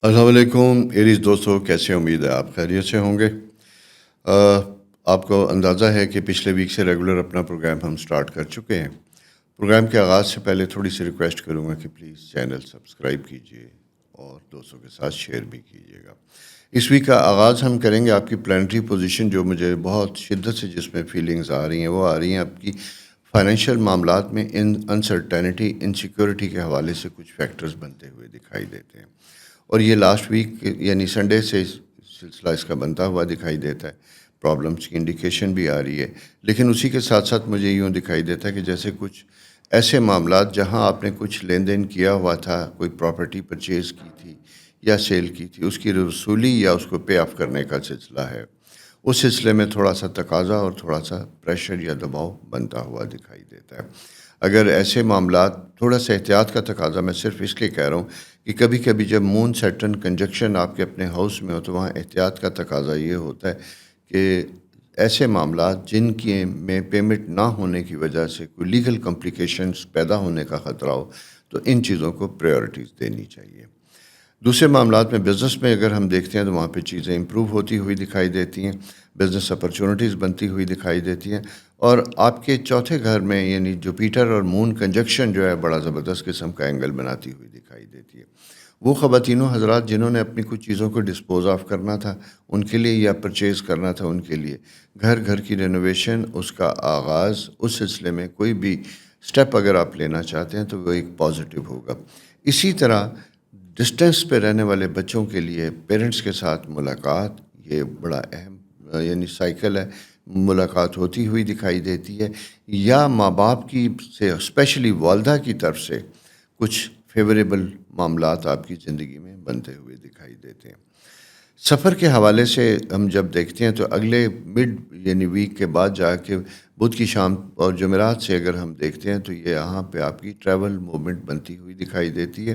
السلام علیکم ایریز دوستوں، کیسے امید ہے آپ خیریت سے ہوں گے۔ آ، آپ کو اندازہ ہے کہ پچھلے ویک سے ریگولر اپنا پروگرام ہم سٹارٹ کر چکے ہیں۔ پروگرام کے آغاز سے پہلے تھوڑی سی ریکویسٹ کروں گا کہ پلیز چینل سبسکرائب کیجیے اور دوستوں کے ساتھ شیئر بھی کیجیے گا۔ اس ویک کا آغاز ہم کریں گے آپ کی پلانٹری پوزیشن، جو مجھے بہت شدت سے جس میں فیلنگز آ رہی ہیں وہ آ رہی ہیں آپ کی فائنینشیل معاملات میں انسرٹینٹی انسیکیورٹی کے حوالے سے کچھ فیکٹرز بنتے ہوئے دکھائی دیتے ہیں، اور یہ لاسٹ ویک یعنی سنڈے سے سلسلہ اس کا بنتا ہوا دکھائی دیتا ہے۔ پرابلمس کی انڈیکیشن بھی آ رہی ہے، لیکن اسی کے ساتھ ساتھ مجھے یوں دکھائی دیتا ہے کہ جیسے کچھ ایسے معاملات جہاں آپ نے کچھ لین دین کیا ہوا تھا، کوئی پراپرٹی پرچیز کی تھی یا سیل کی تھی، اس کی وصولی یا اس کو پے آف کرنے کا سلسلہ ہے، اس سلسلے میں تھوڑا سا تقاضا اور تھوڑا سا پریشر یا دباؤ بنتا ہوا دکھائی دیتا ہے۔ اگر ایسے معاملات، تھوڑا سا احتیاط کا تقاضا میں صرف اس لیے کہہ رہا ہوں کہ کبھی کبھی جب مون سیٹرن کنجکشن آپ کے اپنے ہاؤس میں ہو تو وہاں احتیاط کا تقاضا یہ ہوتا ہے کہ ایسے معاملات جن کی میں پیمنٹ نہ ہونے کی وجہ سے کوئی لیگل کمپلیکیشنز پیدا ہونے کا خطرہ ہو تو ان چیزوں کو پریورٹیز دینی چاہیے۔ دوسرے معاملات میں بزنس میں اگر ہم دیکھتے ہیں تو وہاں پہ چیزیں امپروو ہوتی ہوئی دکھائی دیتی ہیں، بزنس اپرچونٹیز بنتی ہوئی دکھائی دیتی ہیں، اور آپ کے چوتھے گھر میں یعنی جوپیٹر اور مون کنجکشن جو ہے بڑا زبردست قسم کا اینگل بناتی ہوئی دکھائی دیتی ہے۔ وہ خواتین و حضرات جنہوں نے اپنی کچھ چیزوں کو ڈسپوز آف کرنا تھا ان کے لیے یا پرچیز کرنا تھا ان کے لیے، گھر کی رینوویشن، اس کا آغاز، اس سلسلے میں کوئی بھی سٹیپ اگر آپ لینا چاہتے ہیں تو وہ ایک پازیٹیو ہوگا۔ اسی طرح ڈسٹینس پہ رہنے والے بچوں کے لیے پیرنٹس کے ساتھ ملاقات، یہ بڑا اہم یعنی سائیکل ہے، ملاقات ہوتی ہوئی دکھائی دیتی ہے، یا ماں باپ کی سے اسپیشلی والدہ کی طرف سے کچھ فیوریبل معاملات آپ کی زندگی میں بنتے ہوئے دکھائی دیتے ہیں۔ سفر کے حوالے سے ہم جب دیکھتے ہیں تو اگلے مڈ یعنی ویک کے بعد جا کے بدھ کی شام اور جمعرات سے اگر ہم دیکھتے ہیں تو یہ یہاں پہ آپ کی ٹریول موومنٹ بنتی ہوئی دکھائی دیتی ہے،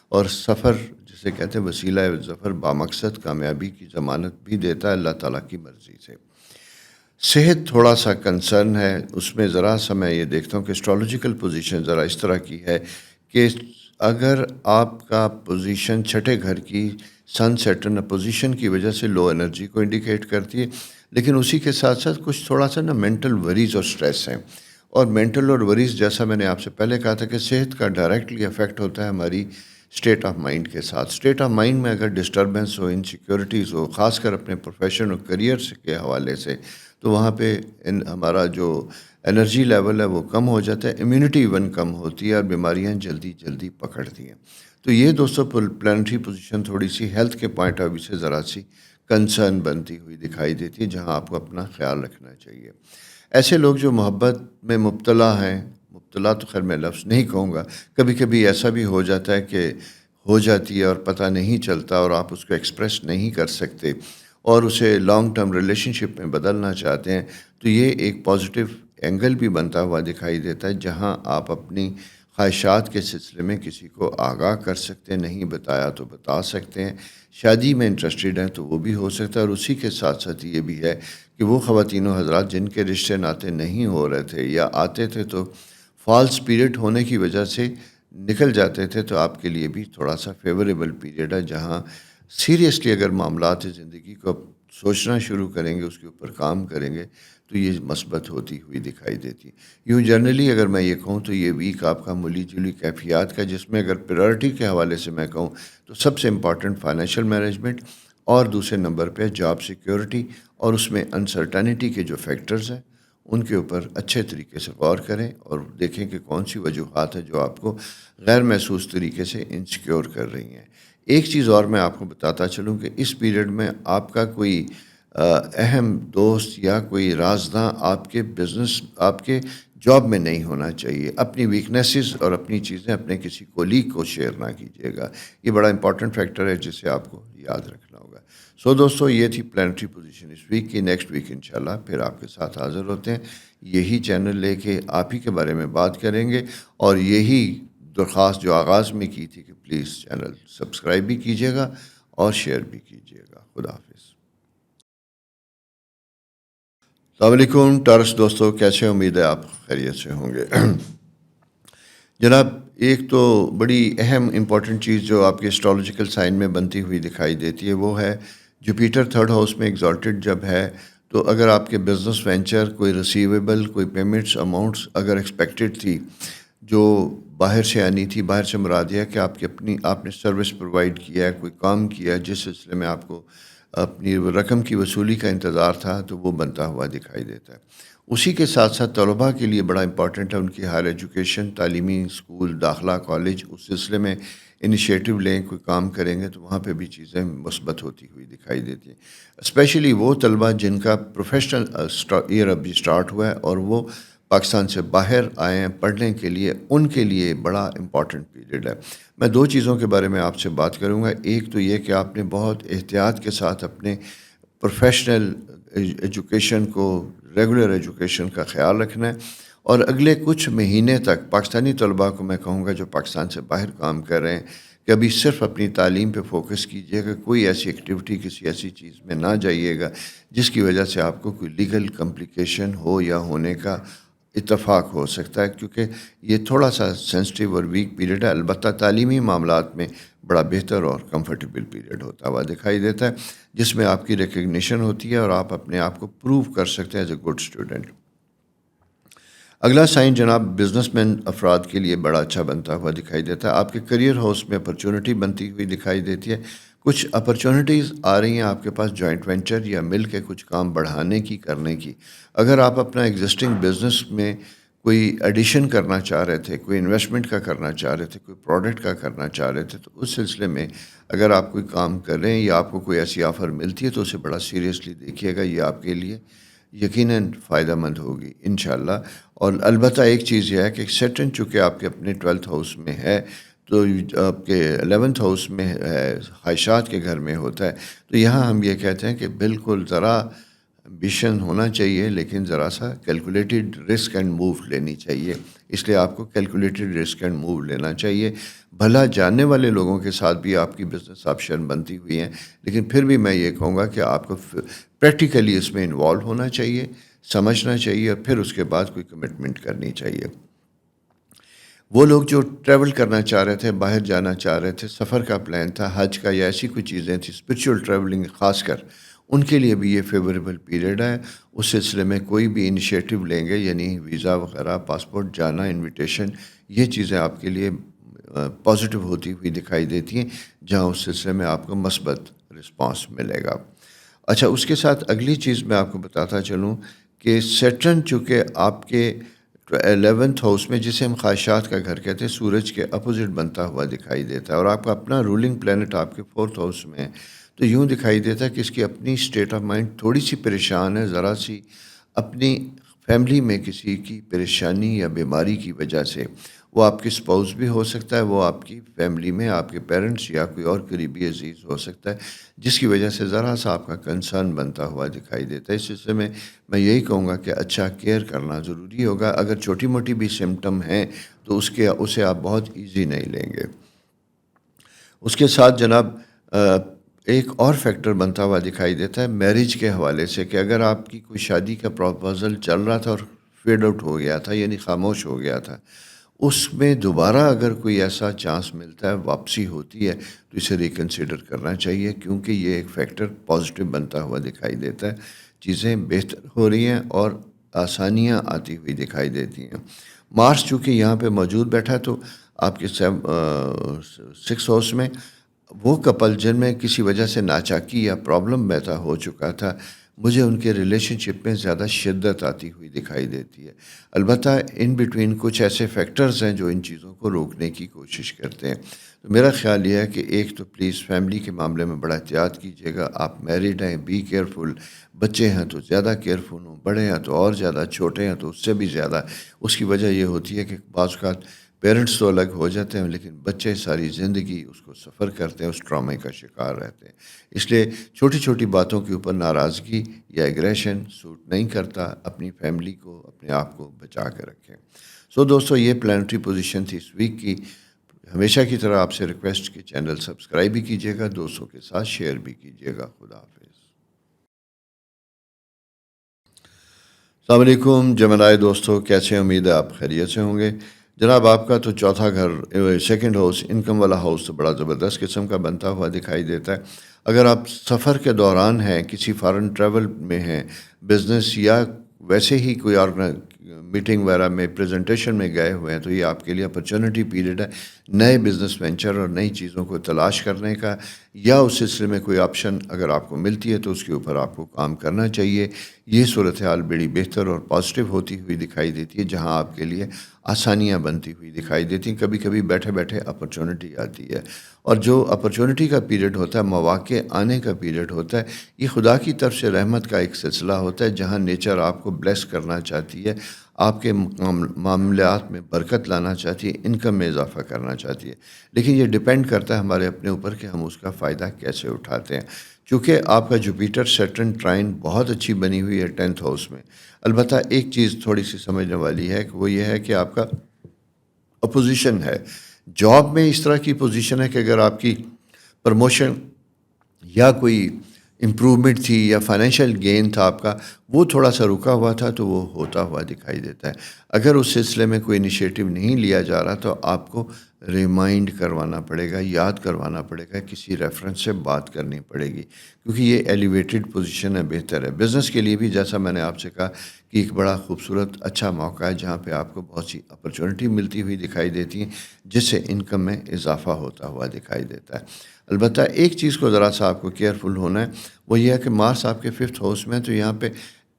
اور سفر جسے کہتے ہیں وسیلہ ظفر بامقصد کامیابی کی ضمانت بھی دیتا ہے اللہ تعالیٰ کی مرضی سے۔ صحت تھوڑا سا کنسرن ہے، اس میں ذرا سا میں یہ دیکھتا ہوں کہ اسٹرالوجیکل پوزیشن ذرا اس طرح کی ہے کہ اگر آپ کا پوزیشن چھٹے گھر کی سن سیٹرن پوزیشن کی وجہ سے لو انرجی کو انڈیکیٹ کرتی ہے، لیکن اسی کے ساتھ ساتھ کچھ تھوڑا سا مینٹل وریز اور سٹریس ہیں، اور مینٹل اور وریز جیسا میں نے آپ سے پہلے کہا تھا کہ صحت کا ڈائریکٹلی افیکٹ ہوتا ہے ہماری اسٹیٹ آف مائنڈ کے ساتھ۔ اسٹیٹ آف مائنڈ میں اگر ڈسٹربنس ہو، انسیکیورٹیز ہو، خاص کر اپنے پروفیشن اور کریئر کے حوالے سے، تو وہاں پہ ہمارا جو انرجی لیول ہے وہ کم ہو جاتا ہے، امیونٹی ایون کم ہوتی ہے، اور بیماریاں جلدی پکڑتی ہیں۔ تو یہ دوستوں پلانٹری پوزیشن تھوڑی سی ہیلتھ کے پوائنٹ آف ویو سے ذرا سی کنسرن بنتی ہوئی دکھائی دیتی ہے، جہاں آپ کو اپنا خیال رکھنا چاہیے۔ ایسے لوگ جو محبت میں مبتلا ہیں، مبتلا تو خیر میں لفظ نہیں کہوں گا، کبھی کبھی ایسا بھی ہو جاتا ہے کہ ہو جاتی ہے اور پتہ نہیں چلتا اور آپ اس کو ایکسپریس نہیں کر سکتے اور اسے لانگ ٹرم ریلیشن شپ میں بدلنا چاہتے ہیں، تو یہ ایک پازیٹیو اینگل بھی بنتا ہوا دکھائی دیتا ہے، جہاں آپ اپنی خواہشات کے سلسلے میں کسی کو آگاہ کر سکتے ہیں، نہیں بتایا تو بتا سکتے ہیں، شادی میں انٹرسٹڈ ہیں تو وہ بھی ہو سکتا ہے، اور اسی کے ساتھ ساتھ یہ بھی ہے کہ وہ خواتین و حضرات جن کے رشتے ناطے نہیں ہو رہے تھے یا آتے تھے تو فالس پیریڈ ہونے کی وجہ سے نکل جاتے تھے، تو آپ کے لیے بھی تھوڑا سا فیوریبل پیریڈ ہے، جہاں سیریسلی اگر معاملات زندگی کو سوچنا شروع کریں گے، اس کے اوپر کام کریں گے، تو یہ مثبت ہوتی ہوئی دکھائی دیتی ہے۔ یوں جنرلی اگر میں یہ کہوں تو یہ ویک آپ کا ملی جلی کیفیات کا، جس میں اگر پریورٹی کے حوالے سے میں کہوں تو سب سے امپورٹنٹ فائنینشیل مینجمنٹ، اور دوسرے نمبر پہ جاب سیکیورٹی، اور اس میں انسرٹینٹی کے جو فیکٹرز ہیں ان کے اوپر اچھے طریقے سے غور کریں اور دیکھیں کہ کون سی وجوہات ہیں جو آپ کو غیر محسوس طریقے سے انسیکیور کر رہی ہیں۔ ایک چیز اور میں آپ کو بتاتا چلوں کہ اس پیریڈ میں آپ کا کوئی اہم دوست یا کوئی رازداں آپ کے بزنس، آپ کے جاب میں نہیں ہونا چاہیے۔ اپنی ویکنیسز اور اپنی چیزیں اپنے کسی کولیگ کو شیئر نہ کیجیے گا، یہ بڑا امپورٹنٹ فیکٹر ہے جسے آپ کو یاد رکھنا ہوگا۔ سو دوستو، یہ تھی پلانٹری پوزیشن اس ویک کی۔ نیکسٹ ویک انشاءاللہ پھر آپ کے ساتھ حاضر ہوتے ہیں، یہی چینل لے کے آپ ہی کے بارے میں بات کریں گے، اور یہی درخواست جو آغاز میں کی تھی کہ پلیز چینل سبسکرائب بھی کیجیے گا اور شیئر بھی کیجیے گا۔ خدا حافظ۔ السلام علیکم ٹارس دوستو، کیسے؟ امید ہے آپ خیریت سے ہوں گے۔ جناب، ایک تو بڑی اہم امپورٹنٹ چیز جو آپ کے اسٹرالوجیکل سائن میں بنتی ہوئی دکھائی دیتی ہے وہ ہے جوپیٹر تھرڈ ہاؤس میں ایگزالٹڈ جب ہے تو اگر آپ کے بزنس وینچر کوئی ریسیویبل کوئی پیمنٹس اماؤنٹس اگر ایکسپیکٹڈ تھی جو باہر سے آنی تھی، باہر سے مراد یہ ہے کہ آپ نے سروس پرووائڈ کیا ہے، کوئی کام کیا ہے جس سلسلے میں آپ کو اپنی رقم کی وصولی کا انتظار تھا، تو وہ بنتا ہوا دکھائی دیتا ہے۔ اسی کے ساتھ ساتھ طلباء کے لیے بڑا امپورٹنٹ ہے ان کی ہائر ایجوکیشن، تعلیمی اسکول داخلہ کالج، اس سلسلے میں انیشیٹو لیں، کوئی کام کریں گے تو وہاں پہ بھی چیزیں مثبت ہوتی ہوئی دکھائی دیتی ہیں۔ اسپیشلی وہ طلباء جن کا پروفیشنل ایئر ابھی اسٹارٹ ہوا ہے اور وہ پاکستان سے باہر آئے ہیں پڑھنے کے لیے، ان کے لیے بڑا امپورٹنٹ پیریڈ ہے۔ میں دو چیزوں کے بارے میں آپ سے بات کروں گا۔ ایک تو یہ کہ آپ نے بہت احتیاط کے ساتھ اپنے پروفیشنل ایجوکیشن کو، ریگولر ایجوکیشن کا خیال رکھنا ہے، اور اگلے کچھ مہینے تک پاکستانی طلباء کو میں کہوں گا جو پاکستان سے باہر کام کر رہے ہیں کہ ابھی صرف اپنی تعلیم پہ فوکس کیجیے گا، کوئی ایسی ایکٹیویٹی کسی ایسی چیز میں نہ جائیے گا جس کی وجہ سے آپ کو کوئی لیگل کمپلیکیشن ہو یا ہونے کا اتفاق ہو سکتا ہے، کیونکہ یہ تھوڑا سا سینسٹیو اور ویک پیریڈ ہے۔ البتہ تعلیمی معاملات میں بڑا بہتر اور کمفرٹیبل پیریڈ ہوتا ہوا دکھائی دیتا ہے، جس میں آپ کی ریکگنیشن ہوتی ہے اور آپ اپنے آپ کو پروو کر سکتے ہیں ایز اے گڈ اسٹوڈنٹ۔ اگلا سائن جناب بزنس مین افراد کے لیے بڑا اچھا بنتا ہوا دکھائی دیتا ہے۔ آپ کے کریئر ہاؤس میں اپرچونٹی بنتی ہوئی دکھائی دیتی ہے، کچھ اپرچونٹیز آ رہی ہیں آپ کے پاس جوائنٹ وینچر یا مل کے کچھ کام بڑھانے کی، کرنے کی۔ اگر آپ اپنا ایگزسٹنگ بزنس میں کوئی ایڈیشن کرنا چاہ رہے تھے، کوئی انویسٹمنٹ کا کرنا چاہ رہے تھے، کوئی پروڈکٹ کا کرنا چاہ رہے تھے، تو اس سلسلے میں اگر آپ کوئی کام کر رہے ہیں یا آپ کو کوئی ایسی آفر ملتی ہے تو اسے بڑا سیریسلی دیکھیے گا، یہ آپ کے لیے یقیناً فائدہ مند ہوگی انشاءاللہ۔ اور البتہ ایک چیز یہ ہے کہ سیٹرن چونکہ آپ کے اپنے 12th ہاؤس میں ہے تو آپ کے 11th ہاؤس میں ہے، خواہشات کے گھر میں ہوتا ہے، تو یہاں ہم یہ کہتے ہیں کہ بالکل ذرا ایمبیشن ہونا چاہیے لیکن ذرا سا کیلکولیٹڈ رسک اینڈ موو لینی چاہیے۔ اس لیے آپ کو کیلکولیٹڈ رسک اینڈ موو لینا چاہیے۔ بھلا جاننے والے لوگوں کے ساتھ بھی آپ کی بزنس آپشن بنتی ہوئی ہیں، لیکن پھر بھی میں یہ کہوں گا کہ آپ کو پریکٹیکلی اس میں انوالو ہونا چاہیے، سمجھنا چاہیے، اور پھر اس کے بعد کوئی کمٹمنٹ کرنی چاہیے۔ وہ لوگ جو ٹریول کرنا چاہ رہے تھے، باہر جانا چاہ رہے تھے، سفر کا پلان تھا، حج کا یا ایسی کوئی چیزیں تھیں، اسپرچول ٹریولنگ خاص کر، ان کے لیے بھی یہ فیوریبل پیریڈ ہے۔ اس سلسلے میں کوئی بھی انیشیٹو لیں گے، یعنی ویزا وغیرہ، پاسپورٹ، جانا، انویٹیشن، یہ چیزیں آپ کے لیے پازیٹیو ہوتی ہوئی دکھائی دیتی ہیں، جہاں اس سلسلے میں آپ کو مثبت رسپانس ملے گا۔ اچھا، اس کے ساتھ اگلی چیز میں آپ کو بتاتا چلوں کہ سیٹرن چونکہ آپ کے 11th ہاؤس میں، جسے ہم خواہشات کا گھر کہتے ہیں، سورج کے اپوزٹ بنتا ہوا دکھائی دیتا ہے، اور آپ کا اپنا رولنگ پلینٹ آپ کے 4th ہاؤس میں ہے، تو یوں دکھائی دیتا ہے کہ اس کی اپنی اسٹیٹ آف مائنڈ تھوڑی سی پریشان ہے، ذرا سی اپنی فیملی میں کسی کی پریشانی یا بیماری کی وجہ سے۔ وہ آپ کے اسپاؤس بھی ہو سکتا ہے، وہ آپ کی فیملی میں آپ کے پیرنٹس یا کوئی اور قریبی عزیز ہو سکتا ہے، جس کی وجہ سے ذرا سا آپ کا کنسرن بنتا ہوا دکھائی دیتا ہے۔ اس سلسلے میں یہی کہوں گا کہ اچھا کیئر کرنا ضروری ہوگا۔ اگر چھوٹی موٹی بھی سمٹم ہیں تو اسے آپ بہت ایزی نہیں لیں گے۔ اس کے ساتھ جناب ایک اور فیکٹر بنتا ہوا دکھائی دیتا ہے میرج کے حوالے سے، کہ اگر آپ کی کوئی شادی کا پروپوزل چل رہا تھا اور فیڈ آؤٹ ہو گیا تھا، یعنی خاموش ہو گیا تھا، اس میں دوبارہ اگر کوئی ایسا چانس ملتا ہے، واپسی ہوتی ہے، تو اسے ریکنسیڈر کرنا چاہیے، کیونکہ یہ ایک فیکٹر پازیٹیو بنتا ہوا دکھائی دیتا ہے۔ چیزیں بہتر ہو رہی ہیں اور آسانیاں آتی ہوئی دکھائی دیتی ہیں۔ مارس چونکہ یہاں پہ موجود بیٹھا ہے تو آپ کے 6 ہاؤس میں وہ کپل جن میں کسی وجہ سے ناچاکی یا پرابلم پیدا ہو چکا تھا، مجھے ان کے ریلیشن شپ میں زیادہ شدت آتی ہوئی دکھائی دیتی ہے۔ البتہ ان بٹوین کچھ ایسے فیکٹرز ہیں جو ان چیزوں کو روکنے کی کوشش کرتے ہیں۔ تو میرا خیال یہ ہے کہ ایک تو پلیز فیملی کے معاملے میں بڑا احتیاط کیجیے گا، آپ میریڈ ہیں، بی کیئرفل، بچے ہیں تو زیادہ کیئرفل ہوں، بڑے ہیں تو اور زیادہ، چھوٹے ہیں تو اس سے بھی زیادہ۔ اس کی وجہ یہ ہوتی ہے کہ بعض اوقات پیرنٹس تو الگ ہو جاتے ہیں لیکن بچے ساری زندگی اس کو سفر کرتے ہیں، اس ٹرامے کا شکار رہتے ہیں۔ اس لیے چھوٹی چھوٹی باتوں کے اوپر ناراضگی یا ایگریشن سوٹ نہیں کرتا۔ اپنی فیملی کو، اپنے آپ کو بچا کے رکھیں۔ سو دوستو، یہ پلانٹری پوزیشن تھی اس ویک کی۔ ہمیشہ کی طرح آپ سے ریکویسٹ کہ چینل سبسکرائب بھی کیجیے گا، دوستوں کے ساتھ شیئر بھی کیجیے گا۔ خدا حافظ۔ السلام علیکم جمنائے دوستو، کیسے؟ امید ہے آپ خیریت سے ہوں گے۔ جناب آپ کا تو چوتھا گھر سیکنڈ ہاؤس انکم والا ہاؤس تو بڑا زبردست قسم کا بنتا ہوا دکھائی دیتا ہے. اگر آپ سفر کے دوران ہیں، کسی فارن ٹریول میں ہیں، بزنس یا ویسے ہی کوئی میٹنگ وغیرہ میں پریزنٹیشن میں گئے ہوئے ہیں، تو یہ آپ کے لیے اپرچونٹی پیریڈ ہے نئے بزنس وینچر اور نئی چیزوں کو تلاش کرنے کا، یا اس سلسلے میں کوئی آپشن اگر آپ کو ملتی ہے تو اس کے اوپر آپ کو کام کرنا چاہیے. یہ صورتحال بڑی بہتر اور پازیٹیو ہوتی ہوئی دکھائی دیتی ہے، جہاں آپ کے لیے آسانیاں بنتی ہوئی دکھائی دیتی ہیں. کبھی کبھی بیٹھے بیٹھے اپرچونٹی آتی ہے، اور جو اپرچونٹی کا پیریڈ ہوتا ہے، مواقع آنے کا پیریڈ ہوتا ہے، یہ خدا کی طرف سے رحمت کا ایک سلسلہ ہوتا ہے، جہاں نیچر آپ کو بلیس کرنا چاہتی ہے، آپ کے معاملات میں برکت لانا چاہتی ہے، انکم میں اضافہ کرنا چاہتی ہے. لیکن یہ ڈیپینڈ کرتا ہے ہمارے اپنے اوپر کہ ہم اس کا فائدہ کیسے اٹھاتے ہیں. چونکہ آپ کا جوپیٹر سیٹرن ٹرائن بہت اچھی بنی ہوئی ہے 10th ہاؤس میں. البتہ ایک چیز تھوڑی سی سمجھنے والی ہے کہ وہ یہ ہے کہ آپ کا اپوزیشن ہے. جاب میں اس طرح کی پوزیشن ہے کہ اگر آپ کی پروموشن یا کوئی امپروومنٹ تھی یا فائنینشیل گین تھا آپ کا، وہ تھوڑا سا رکا ہوا تھا، تو وہ ہوتا ہوا دکھائی دیتا ہے. اگر اس سلسلے میں کوئی انیشیٹو نہیں لیا جا رہا تو آپ کو ریمائنڈ کروانا پڑے گا، یاد کروانا پڑے گا، کسی ریفرنس سے بات کرنی پڑے گی، کیونکہ یہ ایلیویٹڈ پوزیشن ہے، بہتر ہے. بزنس کے لیے بھی جیسا میں نے آپ سے کہا کہ ایک بڑا خوبصورت اچھا موقع ہے، جہاں پہ آپ کو بہت سی اپرچونٹی ملتی ہوئی دکھائی دیتی ہیں، جس سے انکم میں اضافہ ہوتا ہوا دکھائی دیتا ہے. البتہ ایک چیز کو ذرا سا آپ کو کیئرفل ہونا ہے، وہ یہ ہے کہ مارس آپ کے 5th ہاؤس میں، تو یہاں پہ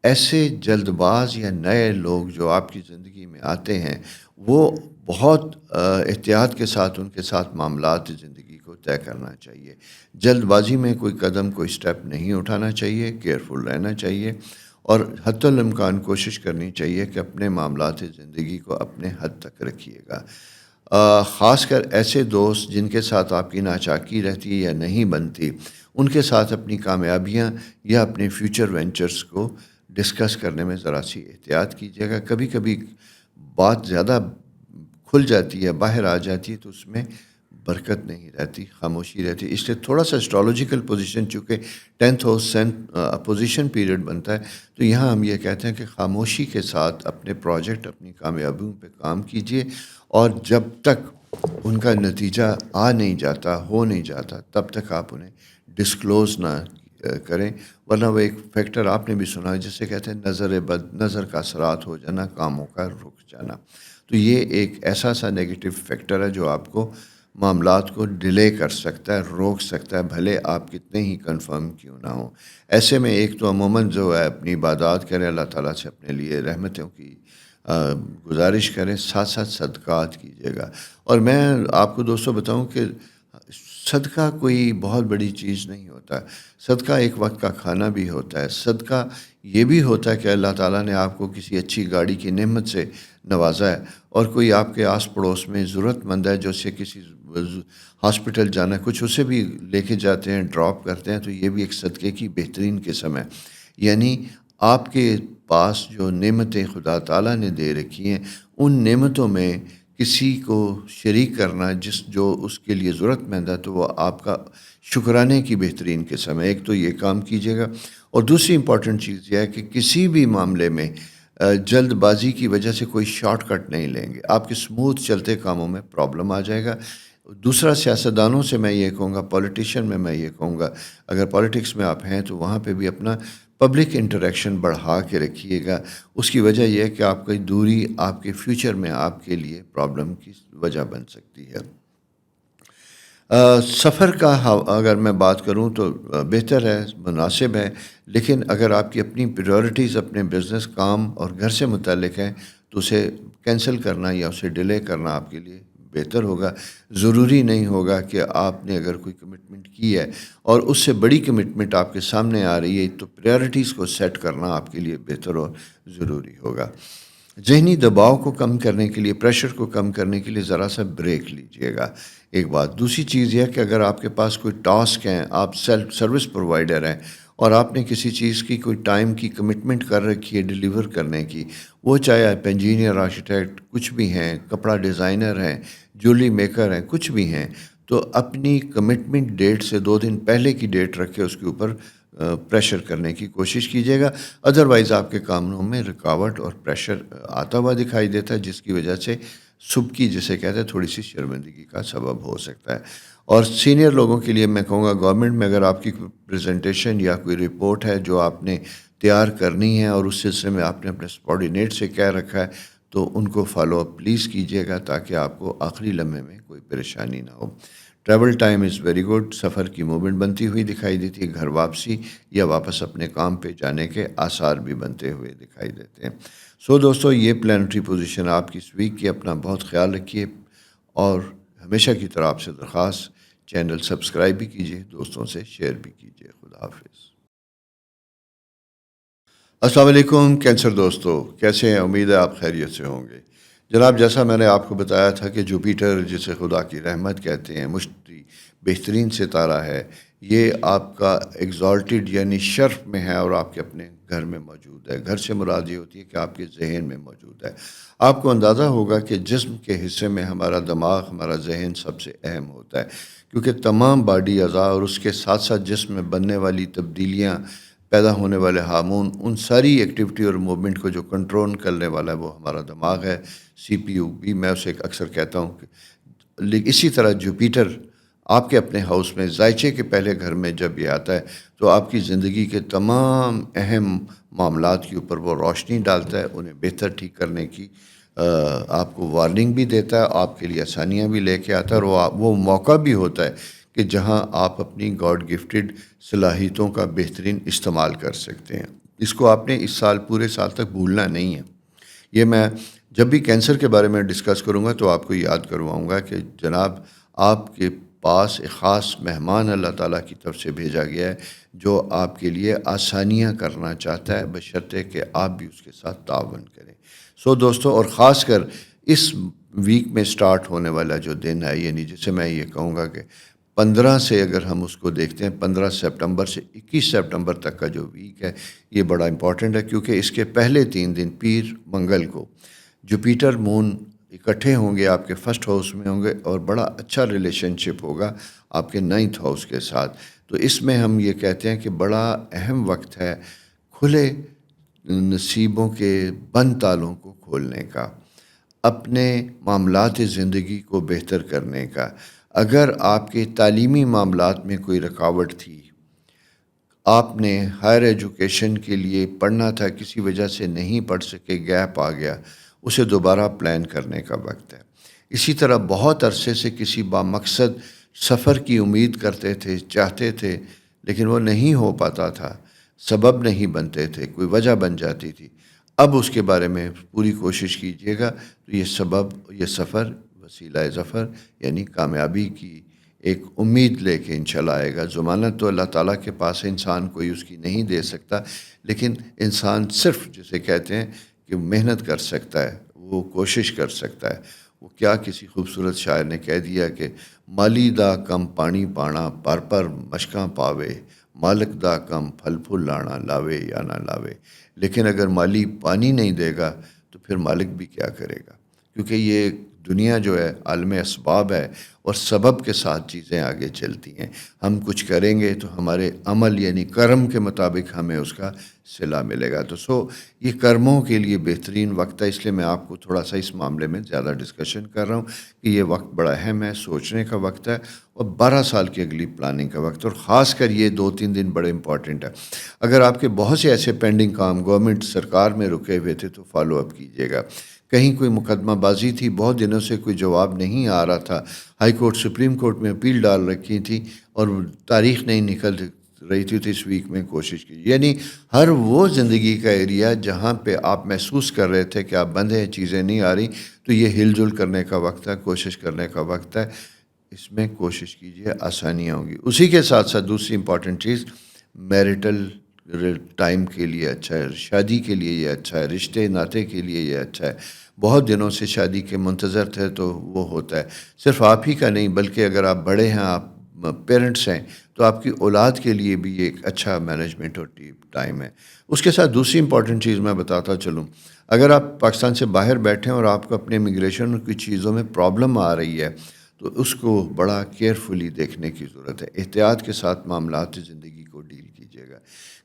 ایسے جلد باز یا نئے لوگ جو آپ کی زندگی میں آتے ہیں، وہ بہت احتیاط کے ساتھ ان کے ساتھ معاملات زندگی کو طے کرنا چاہیے. جلد بازی میں کوئی قدم کوئی سٹیپ نہیں اٹھانا چاہیے، کیئرفل رہنا چاہیے، اور حتی الامکان کوشش کرنی چاہیے کہ اپنے معاملات زندگی کو اپنے حد تک رکھیے گا. خاص کر ایسے دوست جن کے ساتھ آپ کی ناچاکی رہتی ہے یا نہیں بنتی، ان کے ساتھ اپنی کامیابیاں یا اپنے فیوچر وینچرز کو ڈسکس کرنے میں ذرا سی احتیاط کیجیے گا. کبھی کبھی بات زیادہ کھل جاتی ہے، باہر آ جاتی ہے، تو اس میں برکت نہیں رہتی، خاموشی رہتی. اس لیے تھوڑا سا اسٹرالوجیکل پوزیشن، چونکہ 10th ہاؤس اپوزیشن پیریڈ بنتا ہے، تو یہاں ہم یہ کہتے ہیں کہ خاموشی کے ساتھ اپنے پروجیکٹ، اپنی کامیابیوں پہ کام کیجیے، اور جب تک ان کا نتیجہ آ نہیں جاتا، ہو نہیں جاتا، تب تک آپ انہیں ڈسکلوز نہ کریں. ورنہ وہ ایک فیکٹر آپ نے بھی سنا ہے جسے کہتے ہیں نظر بد، نظر کا اثرات ہو جانا، کاموں کا رک جانا. تو یہ ایک ایسا سا نیگیٹو فیکٹر ہے جو آپ کو معاملات کو ڈیلے کر سکتا ہے، روک سکتا ہے، بھلے آپ کتنے ہی کنفرم کیوں نہ ہوں. ایسے میں ایک تو عموماً جو ہے اپنی عبادات کریں، اللہ تعالیٰ سے اپنے لیے رحمتوں کی گزارش کریں، ساتھ ساتھ صدقات کیجیے گا. اور میں آپ کو دوستوں بتاؤں کہ صدقہ کوئی بہت بڑی چیز نہیں ہوتا. صدقہ ایک وقت کا کھانا بھی ہوتا ہے. صدقہ یہ بھی ہوتا ہے کہ اللہ تعالیٰ نے آپ کو کسی اچھی گاڑی کی نعمت سے نوازا ہے، اور کوئی آپ کے آس پڑوس میں ضرورت مند ہے جو اسے کسی ہاسپٹل جانا ہے، کچھ اسے بھی لے کے جاتے ہیں، ڈراپ کرتے ہیں، تو یہ بھی ایک صدقے کی بہترین قسم ہے. یعنی آپ کے پاس جو نعمتیں خدا تعالیٰ نے دے رکھی ہیں، ان نعمتوں میں کسی کو شریک کرنا جو اس کے لیے ضرورت مند ہے، تو وہ آپ کا شکرانے کی بہترین قسم ہے. ایک تو یہ کام کیجیے گا، اور دوسری امپورٹنٹ چیز یہ ہے کہ کسی بھی معاملے میں جلد بازی کی وجہ سے کوئی شارٹ کٹ نہیں لیں گے. آپ کے سموتھ چلتے کاموں میں پرابلم آ جائے گا. دوسرا، سیاستدانوں سے میں یہ کہوں گا، پولیٹیشین میں یہ کہوں گا، اگر پولیٹکس میں آپ ہیں تو وہاں پہ بھی اپنا پبلک انٹریکشن بڑھا کے رکھیے گا. اس کی وجہ یہ ہے کہ آپ کی دوری آپ کے فیوچر میں آپ کے لیے پرابلم کی وجہ بن سکتی ہے. سفر کا اگر میں بات کروں تو بہتر ہے، مناسب ہے، لیکن اگر آپ کی اپنی پریورٹیز اپنے بزنس، کام اور گھر سے متعلق ہیں تو اسے کینسل کرنا یا اسے ڈیلے کرنا آپ کے لیے بہتر ہوگا. ضروری نہیں ہوگا کہ آپ نے اگر کوئی کمٹمنٹ کی ہے اور اس سے بڑی کمٹمنٹ آپ کے سامنے آ رہی ہے، تو پریورٹیز کو سیٹ کرنا آپ کے لیے بہتر اور ضروری ہوگا. ذہنی دباؤ کو کم کرنے کے لیے، پریشر کو کم کرنے کے لیے ذرا سا بریک لیجئے گا، ایک بات. دوسری چیز یہ ہے کہ اگر آپ کے پاس کوئی ٹاسک ہیں، آپ سیلف سروس پرووائڈر ہیں، اور آپ نے کسی چیز کی کوئی ٹائم کی کمٹمنٹ کر رکھی ہے ڈیلیور کرنے کی، وہ چاہے آپ انجینئر، آرکیٹیکٹ، کچھ بھی ہیں، کپڑا ڈیزائنر ہیں، جویلری میکر ہیں، کچھ بھی ہیں، تو اپنی کمٹمنٹ ڈیٹ سے 2 دن پہلے کی ڈیٹ رکھ کے اس کے اوپر پریشر کرنے کی کوشش کیجیے گا. ادروائز آپ کے کاموں میں رکاوٹ اور پریشر آتا ہوا دکھائی دیتا ہے، جس کی وجہ سے سبکی جسے کہتے ہیں تھوڑی سی شرمندگی کا سبب ہو سکتا ہے. اور سینئر لوگوں کے لیے میں کہوں گا گورنمنٹ میں اگر آپ کی کوئی پریزنٹیشن یا کوئی رپورٹ ہے جو آپ نے تیار کرنی ہے اور اس سلسلے میں آپ نے اپنے سبارڈینیٹ سے کہہ رکھا ہے تو ان کو فالو اپ پلیز کیجیے گا تاکہ آپ کو آخری لمحے میں کوئی پریشانی نہ ہو. Travel time is very good. سفر کی موومنٹ بنتی ہوئی دکھائی دیتی ہے. گھر واپسی یا واپس اپنے کام پہ جانے کے آثار بھی بنتے ہوئے دکھائی دیتے ہیں. سو دوستو یہ پلانٹری پوزیشن آپ کی اس ویک کی. اپنا بہت خیال رکھیے اور ہمیشہ کی طرح آپ سے درخواست چینل سبسکرائب بھی کیجیے, دوستوں سے شیئر بھی کیجیے. خدا حافظ. السلام علیکم کینسر دوستو, کیسے ہیں؟ امید ہے آپ خیریت سے ہوں گے. جناب جیسا میں نے آپ کو بتایا تھا کہ جوپیٹر جسے خدا کی رحمت کہتے ہیں, مشتری بہترین ستارہ ہے, یہ آپ کا ایگزالٹڈ یعنی شرف میں ہے اور آپ کے اپنے گھر میں موجود ہے. گھر سے مراد یہ ہوتی ہے کہ آپ کے ذہن میں موجود ہے. آپ کو اندازہ ہوگا کہ جسم کے حصے میں ہمارا دماغ, ہمارا ذہن سب سے اہم ہوتا ہے, کیونکہ تمام باڈی اعضاء اور اس کے ساتھ ساتھ جسم میں بننے والی تبدیلیاں, پیدا ہونے والے ہارمون, ان ساری ایکٹیویٹی اور موومنٹ کو جو کنٹرول کرنے والا ہے وہ ہمارا دماغ ہے, سی پی یو بھی میں اسے اکثر کہتا ہوں. اسی طرح جوپیٹر آپ کے اپنے ہاؤس میں ذائچے کے پہلے گھر میں جب یہ آتا ہے تو آپ کی زندگی کے تمام اہم معاملات کے اوپر وہ روشنی ڈالتا ہے, انہیں بہتر ٹھیک کرنے کی آپ کو وارننگ بھی دیتا ہے, آپ کے لیے آسانیاں بھی لے کے آتا ہے, اور وہ موقع بھی ہوتا ہے کہ جہاں آپ اپنی گاڈ گفٹڈ صلاحیتوں کا بہترین استعمال کر سکتے ہیں. اس کو آپ نے اس سال پورے سال تک بھولنا نہیں ہے. یہ میں جب بھی کینسر کے بارے میں ڈسکس کروں گا تو آپ کو یاد کرواؤں گا کہ جناب آپ کے پاس ایک خاص مہمان اللہ تعالیٰ کی طرف سے بھیجا گیا ہے جو آپ کے لیے آسانیاں کرنا چاہتا ہے, بشرطے کہ آپ بھی اس کے ساتھ تعاون کریں. سو دوستو, اور خاص کر اس ویک میں سٹارٹ ہونے والا جو دن ہے, یعنی جسے میں یہ کہوں گا کہ 15 سے اگر ہم اس کو دیکھتے ہیں, 15 سپٹمبر سے 21 سپٹمبر تک کا جو ویک ہے یہ بڑا امپورٹنٹ ہے, کیونکہ اس کے پہلے 3 دن پیر منگل کو جوپیٹر مون اکٹھے ہوں گے, آپ کے فرسٹ ہاؤس میں ہوں گے اور بڑا اچھا ریلیشن شپ ہوگا آپ کے 9th ہاؤس کے ساتھ. تو اس میں ہم یہ کہتے ہیں کہ بڑا اہم وقت ہے کھلے نصیبوں کے بند تالوں کو کھولنے کا, اپنے معاملات زندگی کو بہتر کرنے کا. اگر آپ کے تعلیمی معاملات میں کوئی رکاوٹ تھی, آپ نے ہائر ایجوکیشن کے لیے پڑھنا تھا, کسی وجہ سے نہیں پڑھ سکے, گیپ آ گیا, اسے دوبارہ پلان کرنے کا وقت ہے. اسی طرح بہت عرصے سے کسی بامقصد سفر کی امید کرتے تھے, چاہتے تھے, لیکن وہ نہیں ہو پاتا تھا, سبب نہیں بنتے تھے, کوئی وجہ بن جاتی تھی. اب اس کے بارے میں پوری کوشش کیجیے گا تو یہ سفر وسیلہ ظفر یعنی کامیابی کی ایک امید لے کے انشاءاللہ آئے گا. ضمانت تو اللہ تعالیٰ کے پاس ہے, انسان کوئی اس کی نہیں دے سکتا, لیکن انسان صرف جسے کہتے ہیں کہ محنت کر سکتا ہے, وہ کوشش کر سکتا ہے. وہ کیا کسی خوبصورت شاعر نے کہہ دیا کہ مالی دا کم پانی پانا پر مشکاں پاوے, مالک دا کم پھل پھول لانا لاوے یا نہ لاوے. لیکن اگر مالی پانی نہیں دے گا تو پھر مالک بھی کیا کرے گا, کیونکہ یہ دنیا جو ہے عالم اسباب ہے اور سبب کے ساتھ چیزیں آگے چلتی ہیں. ہم کچھ کریں گے تو ہمارے عمل یعنی کرم کے مطابق ہمیں اس کا صلہ ملے گا. تو یہ کرموں کے لیے بہترین وقت ہے, اس لیے میں آپ کو تھوڑا سا اس معاملے میں زیادہ ڈسکشن کر رہا ہوں کہ یہ وقت بڑا اہم ہے, سوچنے کا وقت ہے اور 12 سال کی اگلی پلاننگ کا وقت. اور خاص کر یہ 2-3 دن بڑے امپورٹنٹ ہے. اگر آپ کے بہت سے ایسے پینڈنگ کام گورنمنٹ سرکار میں رکے ہوئے تھے تو فالو اپ کیجیے گا. کہیں کوئی مقدمہ بازی تھی, بہت دنوں سے کوئی جواب نہیں آ رہا تھا, ہائی کورٹ سپریم کورٹ میں اپیل ڈال رکھی تھی اور تاریخ نہیں نکل رہی تھی, تو اس ویک میں کوشش کی. یعنی ہر وہ زندگی کا ایریا جہاں پہ آپ محسوس کر رہے تھے کہ آپ بندھے ہیں, چیزیں نہیں آ رہی, تو یہ ہل جل کرنے کا وقت ہے, کوشش کرنے کا وقت ہے. اس میں کوشش کیجیے, آسانیاں ہوں گی. اسی کے ساتھ ساتھ دوسری امپورٹنٹ چیز, میرٹل ٹائم کے لیے اچھا ہے, شادی کے لیے یہ اچھا ہے, رشتے ناطے کے لیے یہ اچھا ہے. بہت دنوں سے شادی کے منتظر تھے تو وہ ہوتا ہے. صرف آپ ہی کا نہیں بلکہ اگر آپ بڑے ہیں, آپ پیرنٹس ہیں, تو آپ کی اولاد کے لیے بھی یہ ایک اچھا مینجمنٹ اور ٹائم ہے. اس کے ساتھ دوسری امپورٹنٹ چیز میں بتاتا چلوں, اگر آپ پاکستان سے باہر بیٹھے ہیں اور آپ کو اپنے امیگریشن کی چیزوں میں پرابلم آ رہی ہے تو اس کو بڑا کیئرفلی دیکھنے کی ضرورت ہے. احتیاط کے ساتھ معاملات زندگی کو ڈیل کیجیے گا.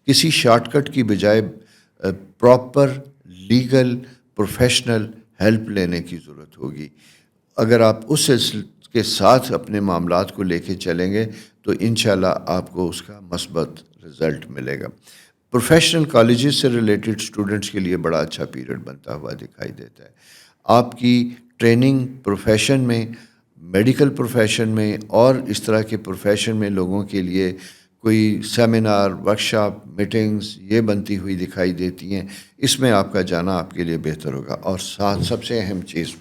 کسی شارٹ کٹ کی بجائے پراپر لیگل پروفیشنل ہیلپ لینے کی ضرورت ہوگی. اگر آپ اس کے ساتھ اپنے معاملات کو لے کے چلیں گے تو انشاءاللہ آپ کو اس کا مثبت رزلٹ ملے گا. پروفیشنل کالجز سے ریلیٹڈ اسٹوڈنٹس کے لیے بڑا اچھا پیریڈ بنتا ہوا دکھائی دیتا ہے. آپ کی ٹریننگ پروفیشن میں، میڈیکل پروفیشن میں اور اس طرح کے پروفیشن میں لوگوں کے لیے کوئی سیمینار، ورکشاپ، میٹنگز یہ بنتی ہوئی دکھائی دیتی ہیں. اس میں آپ کا جانا آپ کے لیے بہتر ہوگا. اور ساتھ سب سے اہم چیز،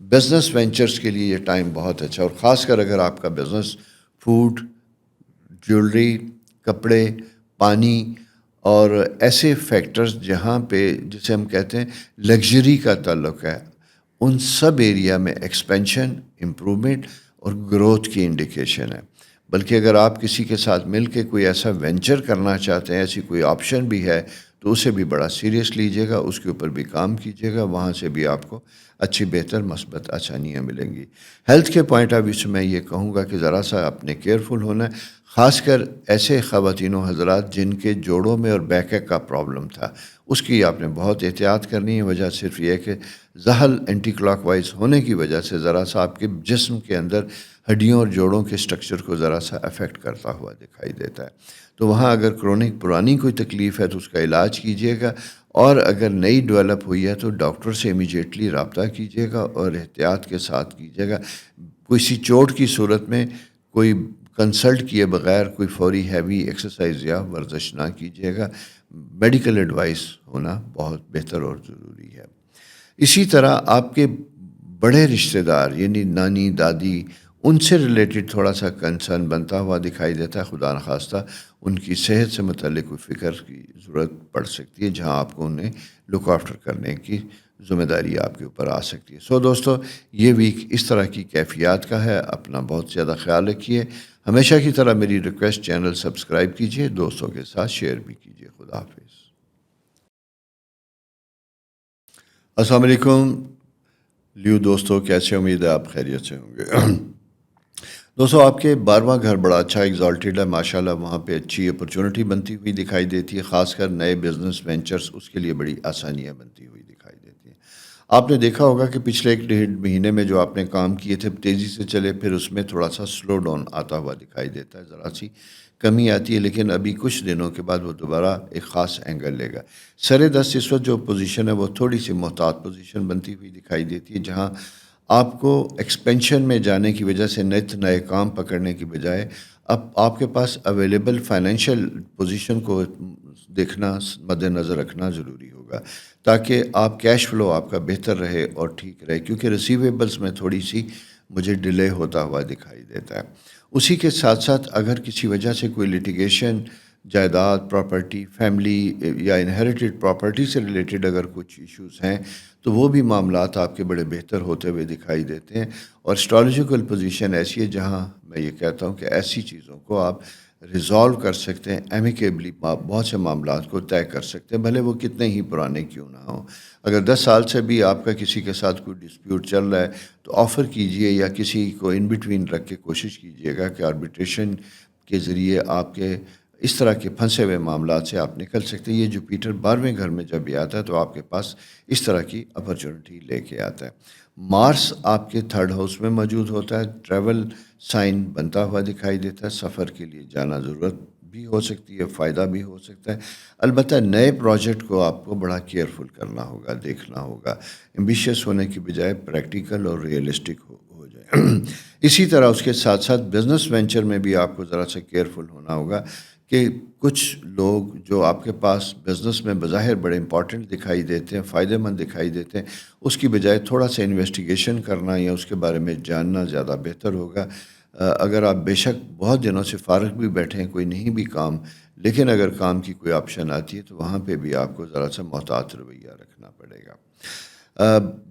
بزنس وینچرز کے لیے یہ ٹائم بہت اچھا، اور خاص کر اگر آپ کا بزنس فوڈ، جیولری، کپڑے، پانی اور ایسے فیکٹرز جہاں پہ جسے ہم کہتے ہیں لگژری کا تعلق ہے، ان سب ایریا میں ایکسپینشن، امپرومنٹ اور گروتھ کی انڈیکیشن ہے. بلکہ اگر آپ کسی کے ساتھ مل کے کوئی ایسا وینچر کرنا چاہتے ہیں، ایسی کوئی آپشن بھی ہے تو اسے بھی بڑا سیریس لیجیے گا، اس کے اوپر بھی کام کیجیے گا. وہاں سے بھی آپ کو اچھی بہتر مثبت آسانیاں ملیں گی. ہیلتھ کے پوائنٹ آف ویو سے میں یہ کہوں گا کہ ذرا سا اپنے کیئرفل ہونا ہے، خاص کر ایسے خواتین و حضرات جن کے جوڑوں میں اور بیک کا پرابلم تھا، اس کی آپ نے بہت احتیاط کرنی ہے. وجہ صرف یہ ہے کہ زحل اینٹی کلاک وائز ہونے کی وجہ سے ذرا سا آپ کے جسم کے اندر ہڈیوں اور جوڑوں کے سٹرکچر کو ذرا سا افیکٹ کرتا ہوا دکھائی دیتا ہے. تو وہاں اگر کرونک پرانی کوئی تکلیف ہے تو اس کا علاج کیجیے گا، اور اگر نئی ڈیولپ ہوئی ہے تو ڈاکٹر سے امیجیٹلی رابطہ کیجیے گا اور احتیاط کے ساتھ کیجیے گا. کسی چوٹ کی صورت میں کوئی کنسلٹ کیے بغیر کوئی فوری ہیوی ایکسرسائز یا ورزش نہ کیجیے گا. میڈیکل ایڈوائس ہونا بہت بہتر اور ضروری ہے. اسی طرح آپ کے بڑے رشتہ دار یعنی نانی، دادی، ان سے ریلیٹڈ تھوڑا سا کنسرن بنتا ہوا دکھائی دیتا ہے. خدا نخواستہ ان کی صحت سے متعلق کوئی فکر کی ضرورت پڑ سکتی ہے، جہاں آپ کو انہیں لک آفٹر کرنے کی ذمہ داری آپ کے اوپر آ سکتی ہے. سو دوستو، یہ ویک اس طرح کی کیفیات کا ہے. اپنا بہت زیادہ خیال رکھیے. ہمیشہ کی طرح میری ریکویسٹ، چینل سبسکرائب کیجیے، دوستوں کے ساتھ شیئر بھی کیجیے. خدا حافظ. السلام علیکم لیو دوستو، کیسے؟ امید ہے آپ خیریت سے ہوں گے. دوستو، آپ کے 12واں گھر بڑا اچھا ایگزالٹیڈ ہے ماشاءاللہ. وہاں پہ اچھی اپرچونٹی بنتی ہوئی دکھائی دیتی ہے، خاص کر نئے بزنس وینچرز، اس کے لیے بڑی آسانیاں بنتی ہوئی دکھائی دیتی ہیں. آپ نے دیکھا ہوگا کہ پچھلے 1.5 مہینے میں جو آپ نے کام کیے تھے تیزی سے چلے، پھر اس میں تھوڑا سا سلو ڈاؤن آتا ہوا دکھائی دیتا ہے، ذرا سی کمی آتی ہے. لیکن ابھی کچھ دنوں کے بعد وہ دوبارہ ایک خاص اینگل لے گا. سر دست اس وقت جو پوزیشن ہے وہ تھوڑی سی محتاط پوزیشن بنتی ہوئی دکھائی دیتی ہے، جہاں آپ کو ایکسپینشن میں جانے کی وجہ سے نئے کام پکڑنے کی بجائے اب آپ کے پاس اویلیبل فائنینشیل پوزیشن کو دیکھنا، مد نظر رکھنا ضروری ہوگا، تاکہ آپ کیش فلو آپ کا بہتر رہے اور ٹھیک رہے. کیونکہ ریسیویبلس میں تھوڑی سی مجھے ڈیلے ہوتا ہوا دکھائی دیتا ہے. اسی کے ساتھ ساتھ اگر کسی وجہ سے کوئی لیٹیگیشن، جائیداد، پراپرٹی، فیملی یا انہیریٹڈ پراپرٹی سے ریلیٹڈ اگر کچھ ایشوز ہیں تو وہ بھی معاملات آپ کے بڑے بہتر ہوتے ہوئے دکھائی دیتے ہیں. اور اسٹرالوجیکل پوزیشن ایسی ہے جہاں میں یہ کہتا ہوں کہ ایسی چیزوں کو آپ ریزالو کر سکتے ہیں، ایمیکیبلی بہت سے معاملات کو طے کر سکتے ہیں، بھلے وہ کتنے ہی پرانے کیوں نہ ہوں. اگر 10 سال سے بھی آپ کا کسی کے ساتھ کوئی ڈسپیوٹ چل رہا ہے تو آفر کیجئے یا کسی کو ان بٹوین رکھ کے کوشش کیجئے گا کہ آربیٹریشن کے ذریعے آپ کے اس طرح کے پھنسے ہوئے معاملات سے آپ نکل سکتے ہیں. یہ جوپیٹر 12ویں گھر میں جب بھی آتا ہے تو آپ کے پاس اس طرح کی اپرچونٹی لے کے آتا ہے. مارس آپ کے 3rd ہاؤس میں موجود ہوتا ہے، ٹریول سائن بنتا ہوا دکھائی دیتا ہے. سفر کے لیے جانا ضرورت بھی ہو سکتی ہے، فائدہ بھی ہو سکتا ہے. البتہ نئے پروجیکٹ کو آپ کو بڑا کیئرفل کرنا ہوگا، دیکھنا ہوگا، ایمبیشیس ہونے کی بجائے پریکٹیکل اور ریئلسٹک ہو جائے. اسی طرح اس کے ساتھ ساتھ بزنس وینچر میں بھی آپ کو ذرا سا کیئرفل ہونا ہوگا کہ کچھ لوگ جو آپ کے پاس بزنس میں بظاہر بڑے امپورٹنٹ دکھائی دیتے ہیں، فائدہ مند دکھائی دیتے ہیں، اس کی بجائے تھوڑا سا انویسٹیگیشن کرنا یا اس کے بارے میں جاننا زیادہ بہتر ہوگا. اگر آپ بے شک بہت دنوں سے فارغ بھی بیٹھے ہیں، کوئی نہیں بھی کام، لیکن اگر کام کی کوئی آپشن آتی ہے تو وہاں پہ بھی آپ کو ذرا سا محتاط رویہ رکھنا پڑے گا.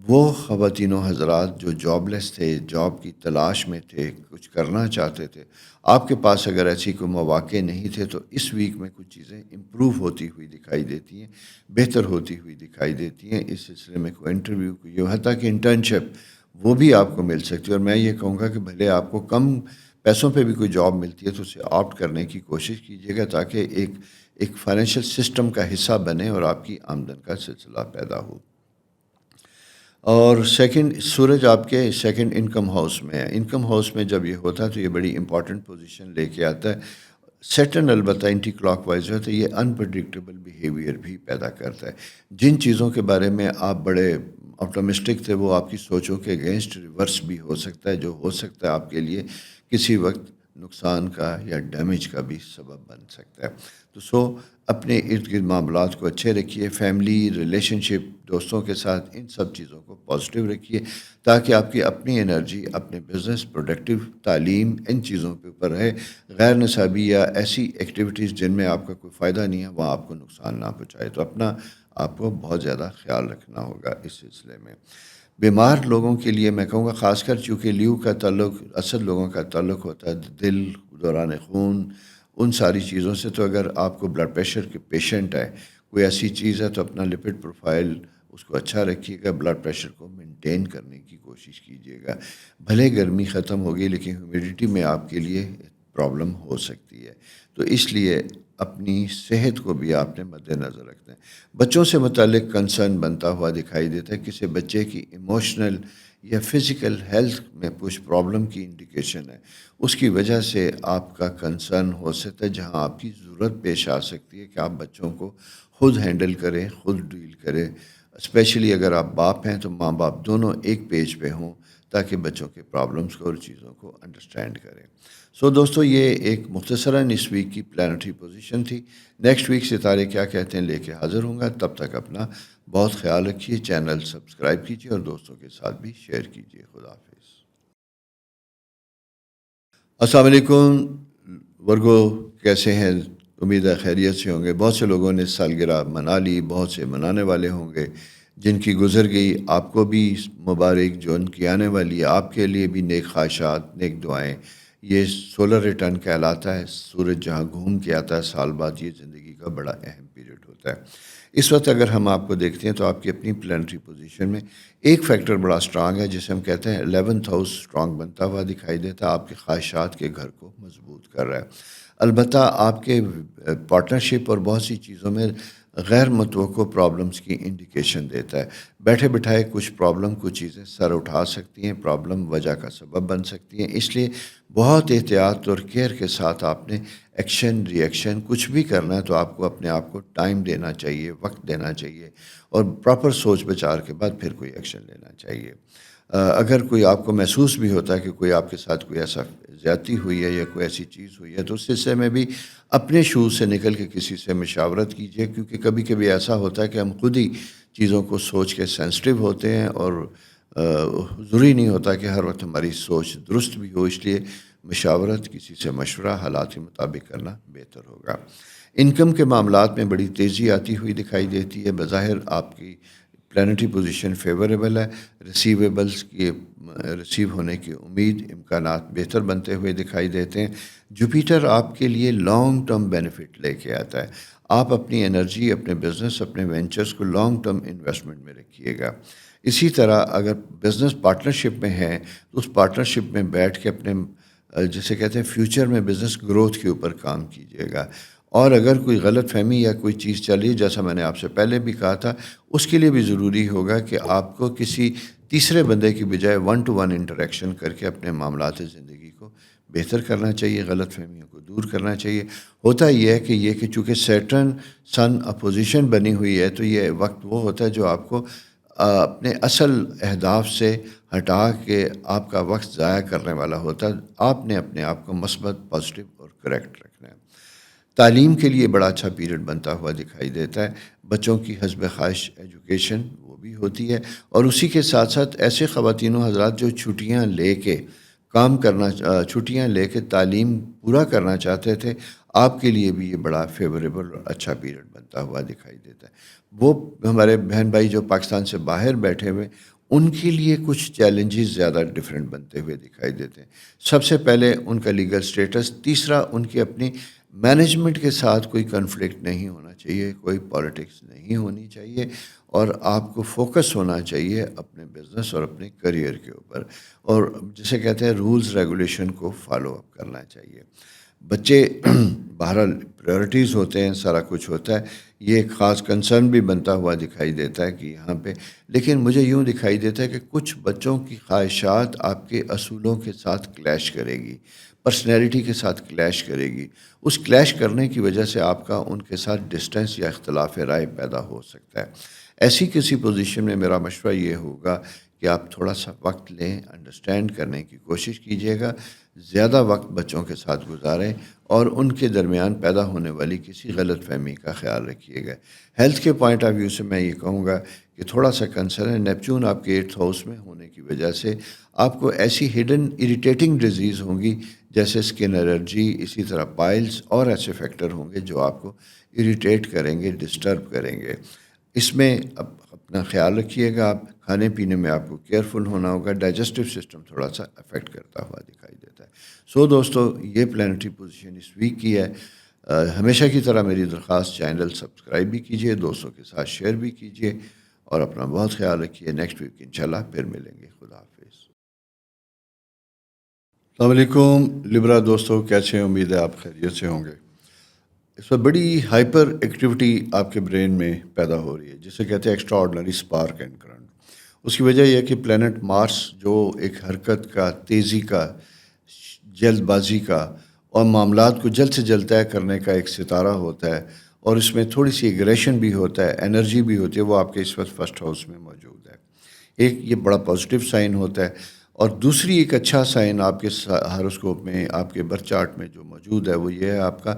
وہ خواتین و حضرات جو جاب لیس تھے، جاب کی تلاش میں تھے، کچھ کرنا چاہتے تھے، آپ کے پاس اگر ایسی کوئی مواقع نہیں تھے تو اس ویک میں کچھ چیزیں امپروو ہوتی ہوئی دکھائی دیتی ہیں، بہتر ہوتی ہوئی دکھائی دیتی ہیں. اس سلسلے میں کوئی انٹرویو کوئی حتیٰ کہ انٹرنشپ وہ بھی آپ کو مل سکتی ہے. اور میں یہ کہوں گا کہ بھلے آپ کو کم پیسوں پہ بھی کوئی جاب ملتی ہے تو اسے آپٹ کرنے کی کوشش کیجیے گا، تاکہ ایک فائنینشیل سسٹم کا حصہ بنے اور آپ کی آمدن کا سلسلہ پیدا ہو. اور سیکنڈ سورج آپ کے سیکنڈ انکم ہاؤس میں ہے. انکم ہاؤس میں جب یہ ہوتا ہے تو یہ بڑی امپورٹنٹ پوزیشن لے کے آتا ہے. سیٹرن البتہ اینٹی کلاک وائز ہے تو یہ انپریڈکٹیبل بیہیویئر بھی پیدا کرتا ہے. جن چیزوں کے بارے میں آپ بڑے آپٹمسٹک تھے وہ آپ کی سوچوں کے اگینسٹ ریورس بھی ہو سکتا ہے، جو ہو سکتا ہے آپ کے لیے کسی وقت نقصان کا یا ڈیمیج کا بھی سبب بن سکتا ہے. تو اپنے ارد گرد معاملات کو اچھے رکھیے، فیملی، ریلیشن شپ، دوستوں کے ساتھ ان سب چیزوں کو پازیٹیو رکھیے تاکہ آپ کی اپنی انرجی اپنے بزنس، پروڈکٹیو، تعلیم، ان چیزوں کے اوپر رہے. غیر نصابی یا ایسی ایکٹیویٹیز جن میں آپ کا کوئی فائدہ نہیں ہے وہاں آپ کو نقصان نہ پہنچائے. تو اپنا آپ کو بہت زیادہ خیال رکھنا ہوگا اس سلسلے میں. بیمار لوگوں کے لیے میں کہوں گا، خاص کر چونکہ لیو کا تعلق اصل لوگوں کا تعلق ہوتا ہے دل، دوران خون، ان ساری چیزوں سے. تو اگر آپ کو بلڈ پریشر کے پیشنٹ ہے، کوئی ایسی چیز ہے، تو اپنا لپڈ پروفائل اس کو اچھا رکھیے گا، بلڈ پریشر کو مینٹین کرنے کی کوشش کیجیے گا. بھلے گرمی ختم ہوگی لیکن ہیومیڈیٹی میں آپ کے لیے پرابلم ہو سکتی ہے. تو اس لیے اپنی صحت کو بھی آپ نے مد نظر رکھنا ہے. بچوں سے متعلق کنسرن بنتا ہوا دکھائی دیتا ہے. کسی بچے کی ایموشنل یا فزیکل ہیلتھ میں کچھ پرابلم کی انڈیکیشن ہے، اس کی وجہ سے آپ کا کنسرن ہو سکتا ہے، جہاں آپ کی ضرورت پیش آ سکتی ہے کہ آپ بچوں کو خود ہینڈل کریں، خود ڈیل کریں. اسپیشلی اگر آپ باپ ہیں تو ماں باپ دونوں ایک پیج پہ ہوں تاکہ بچوں کے پرابلمس کو اور چیزوں کو انڈرسٹینڈ کریں. دوستو، یہ ایک مختصراً اس ویک کی پلانٹری پوزیشن تھی. نیکسٹ ویک ستارے کیا کہتے ہیں لے کے حاضر ہوں گا. تب تک اپنا بہت خیال رکھیے. چینل سبسکرائب کیجیے اور دوستوں کے ساتھ بھی شیئر کیجیے. خدا حافظ. السلام علیکم ورگو، کیسے ہیں؟ امید ہے خیریت سے ہوں گے. بہت سے لوگوں نے سالگرہ منا لی، بہت سے منانے والے ہوں گے. جن کی گزر گئی آپ کو بھی مبارک، جو ان کی آنے والی ہے آپ کے لیے بھی نیک خواہشات، نیک دعائیں. یہ سولر ریٹرن کہلاتا ہے. سورج جہاں گھوم کے آتا ہے سال بعد، یہ زندگی کا بڑا اہم پیریڈ ہوتا ہے. اس وقت اگر ہم آپ کو دیکھتے ہیں تو آپ کی اپنی پلانٹری پوزیشن میں ایک فیکٹر بڑا اسٹرانگ ہے جسے ہم کہتے ہیں 11th ہاؤس اسٹرانگ بنتا ہوا دکھائی دیتا ہے. آپ کے خواہشات کے گھر کو مضبوط کر رہا ہے. البتہ آپ کے پارٹنرشپ اور بہت سی چیزوں میں غیر متوقع پرابلمس کی انڈیکیشن دیتا ہے. بیٹھے بٹھائے کچھ پرابلم، کچھ چیزیں سر اٹھا سکتی ہیں، پرابلم وجہ کا سبب بن سکتی ہیں. اس لیے بہت احتیاط اور کیئر کے ساتھ آپ نے ایکشن، ری ایکشن کچھ بھی کرنا ہے تو آپ کو اپنے آپ کو ٹائم دینا چاہیے، وقت دینا چاہیے اور پراپر سوچ بچار کے بعد پھر کوئی ایکشن لینا چاہیے. اگر کوئی آپ کو محسوس بھی ہوتا ہے کہ کوئی آپ کے ساتھ کوئی ایسا زیادتی ہوئی ہے یا کوئی ایسی چیز ہوئی ہے تو اس سلسلے میں بھی اپنے شوز سے نکل کے کسی سے مشاورت کیجیے. کیونکہ کبھی کبھی ایسا ہوتا ہے کہ ہم خود ہی چیزوں کو سوچ کے سینسٹیو ہوتے ہیں اور ضروری نہیں ہوتا کہ ہر وقت ہماری سوچ درست بھی ہو. اس لیے مشاورت، کسی سے مشورہ حالات کے مطابق کرنا بہتر ہوگا. انکم کے معاملات میں بڑی تیزی آتی ہوئی دکھائی دیتی ہے. بظاہر آپ کی پلانٹری پوزیشن فیوریبل ہے. ریسیویبلز کی ریسیو ہونے کی امید، امکانات بہتر بنتے ہوئے دکھائی دیتے ہیں. جوپیٹر آپ کے لیے لانگ ٹرم بینیفٹ لے کے آتا ہے. آپ اپنی انرجی، اپنے بزنس، اپنے وینچرز کو لانگ ٹرم انویسٹمنٹ میں رکھیے گا. اسی طرح اگر بزنس پارٹنرشپ میں ہیں تو اس پارٹنرشپ میں بیٹھ کے اپنے جسے کہتے ہیں فیوچر میں بزنس گروتھ کے اوپر کام کیجیے گا. اور اگر کوئی غلط فہمی یا کوئی چیز چل رہی ہے، جیسا میں نے آپ سے پہلے بھی کہا تھا، اس کے لیے بھی ضروری ہوگا کہ آپ کو کسی تیسرے بندے کی بجائے 1 to 1 انٹریکشن کر کے اپنے معاملات زندگی کو بہتر کرنا چاہیے، غلط فہمیوں کو دور کرنا چاہیے. ہوتا یہ ہے کہ چونکہ سیٹرن سن اپوزیشن بنی ہوئی ہے تو یہ وقت وہ ہوتا ہے جو آپ کو اپنے اصل اہداف سے ہٹا کے آپ کا وقت ضائع کرنے والا ہوتا ہے. آپ نے اپنے آپ کو مثبت، پازیٹیو اور کریکٹ رکھنا ہے. تعلیم کے لیے بڑا اچھا پیریڈ بنتا ہوا دکھائی دیتا ہے. بچوں کی حسب خواہش ایجوکیشن وہ بھی ہوتی ہے. اور اسی کے ساتھ ساتھ ایسے خواتین و حضرات جو چھٹیاں لے کے کام کرنا، چھٹیاں لے کے تعلیم پورا کرنا چاہتے تھے، آپ کے لیے بھی یہ بڑا فیوریبل اور اچھا پیریڈ بنتا ہوا دکھائی دیتا ہے. وہ ہمارے بہن بھائی جو پاکستان سے باہر بیٹھے ہوئے، ان کے لیے کچھ چیلنجز زیادہ ڈیفرنٹ بنتے ہوئے دکھائی دیتے ہیں. سب سے پہلے ان کا لیگل سٹیٹس، تیسرا ان کی اپنی مینجمنٹ کے ساتھ کوئی کنفلکٹ نہیں ہونا چاہیے، کوئی پالیٹکس نہیں ہونی چاہیے اور آپ کو فوکس ہونا چاہیے اپنے بزنس اور اپنے کریئر کے اوپر، اور جسے کہتے ہیں رولز ریگولیشن کو فالو اپ کرنا چاہیے. بچے بہرحال پریورٹیز ہوتے ہیں، سارا کچھ ہوتا ہے، یہ ایک خاص کنسرن بھی بنتا ہوا دکھائی دیتا ہے کہ یہاں پہ، لیکن مجھے یوں دکھائی دیتا ہے کہ کچھ بچوں کی خواہشات آپ کے اصولوں کے ساتھ کلیش کرے گی، پرسنالٹی کے ساتھ کلیش کرے گی. اس کلیش کرنے کی وجہ سے آپ کا ان کے ساتھ ڈسٹینس یا اختلاف رائے پیدا ہو سکتا ہے. ایسی کسی پوزیشن میں میرا مشورہ یہ ہوگا کہ آپ تھوڑا سا وقت لیں، انڈرسٹینڈ کرنے کی کوشش کیجیے گا، زیادہ وقت بچوں کے ساتھ گزاریں اور ان کے درمیان پیدا ہونے والی کسی غلط فہمی کا خیال رکھیے گا. ہیلتھ کے پوائنٹ آف ویو سے میں یہ کہوں گا کہ تھوڑا سا کنسرن ہے، نیپچون آپ کے 8th ہاؤس میں ہونے کی وجہ سے آپ کو ایسی ہڈن اریٹیٹنگ ڈیزیز ہوں گی جیسے اسکن الرجی، اسی طرح پائلز اور ایسے فیکٹر ہوں گے جو آپ کو اریٹیٹ کریں گے، ڈسٹرب کریں گے. اس میں اپنا خیال رکھیے گا. آپ کھانے پینے میں آپ کو کیئرفل ہونا ہوگا. ڈائجسٹو سسٹم تھوڑا سا افیکٹ کرتا ہوا دکھائی دیتا ہے. سو دوستو، یہ پلانٹری پوزیشن اس ویک کی ہے. ہمیشہ کی طرح میری درخواست، چینل سبسکرائب بھی کیجیے، دوستوں کے ساتھ شیئر بھی کیجیے اور اپنا بہت خیال رکھیے. نیکسٹ ویک انشاءاللہ پھر ملیں گے. خدا حافظ. السلام علیکم لبرا دوستو، کیسے ہیں؟ امید ہے آپ خیریت سے ہوں گے. اس وقت بڑی ہائپر ایکٹیویٹی آپ کے برین میں پیدا ہو رہی ہے جسے کہتے ہیں extraordinary spark and current. اس کی وجہ یہ ہے کہ پلانٹ مارس جو ایک حرکت کا، تیزی کا، جلد بازی کا اور معاملات کو جلد سے جلد طے کرنے کا ایک ستارہ ہوتا ہے، اور اس میں تھوڑی سی ایگریشن بھی ہوتا ہے، انرجی بھی ہوتی ہے، وہ آپ کے اس وقت فرسٹ ہاؤس میں موجود ہے. ایک یہ بڑا پازیٹیو سائن ہوتا ہے. اور دوسری ایک اچھا سائن آپ کے ہاروسکوپ میں، آپ کے برتھ چارٹ میں جو موجود ہے وہ یہ ہے، آپ کا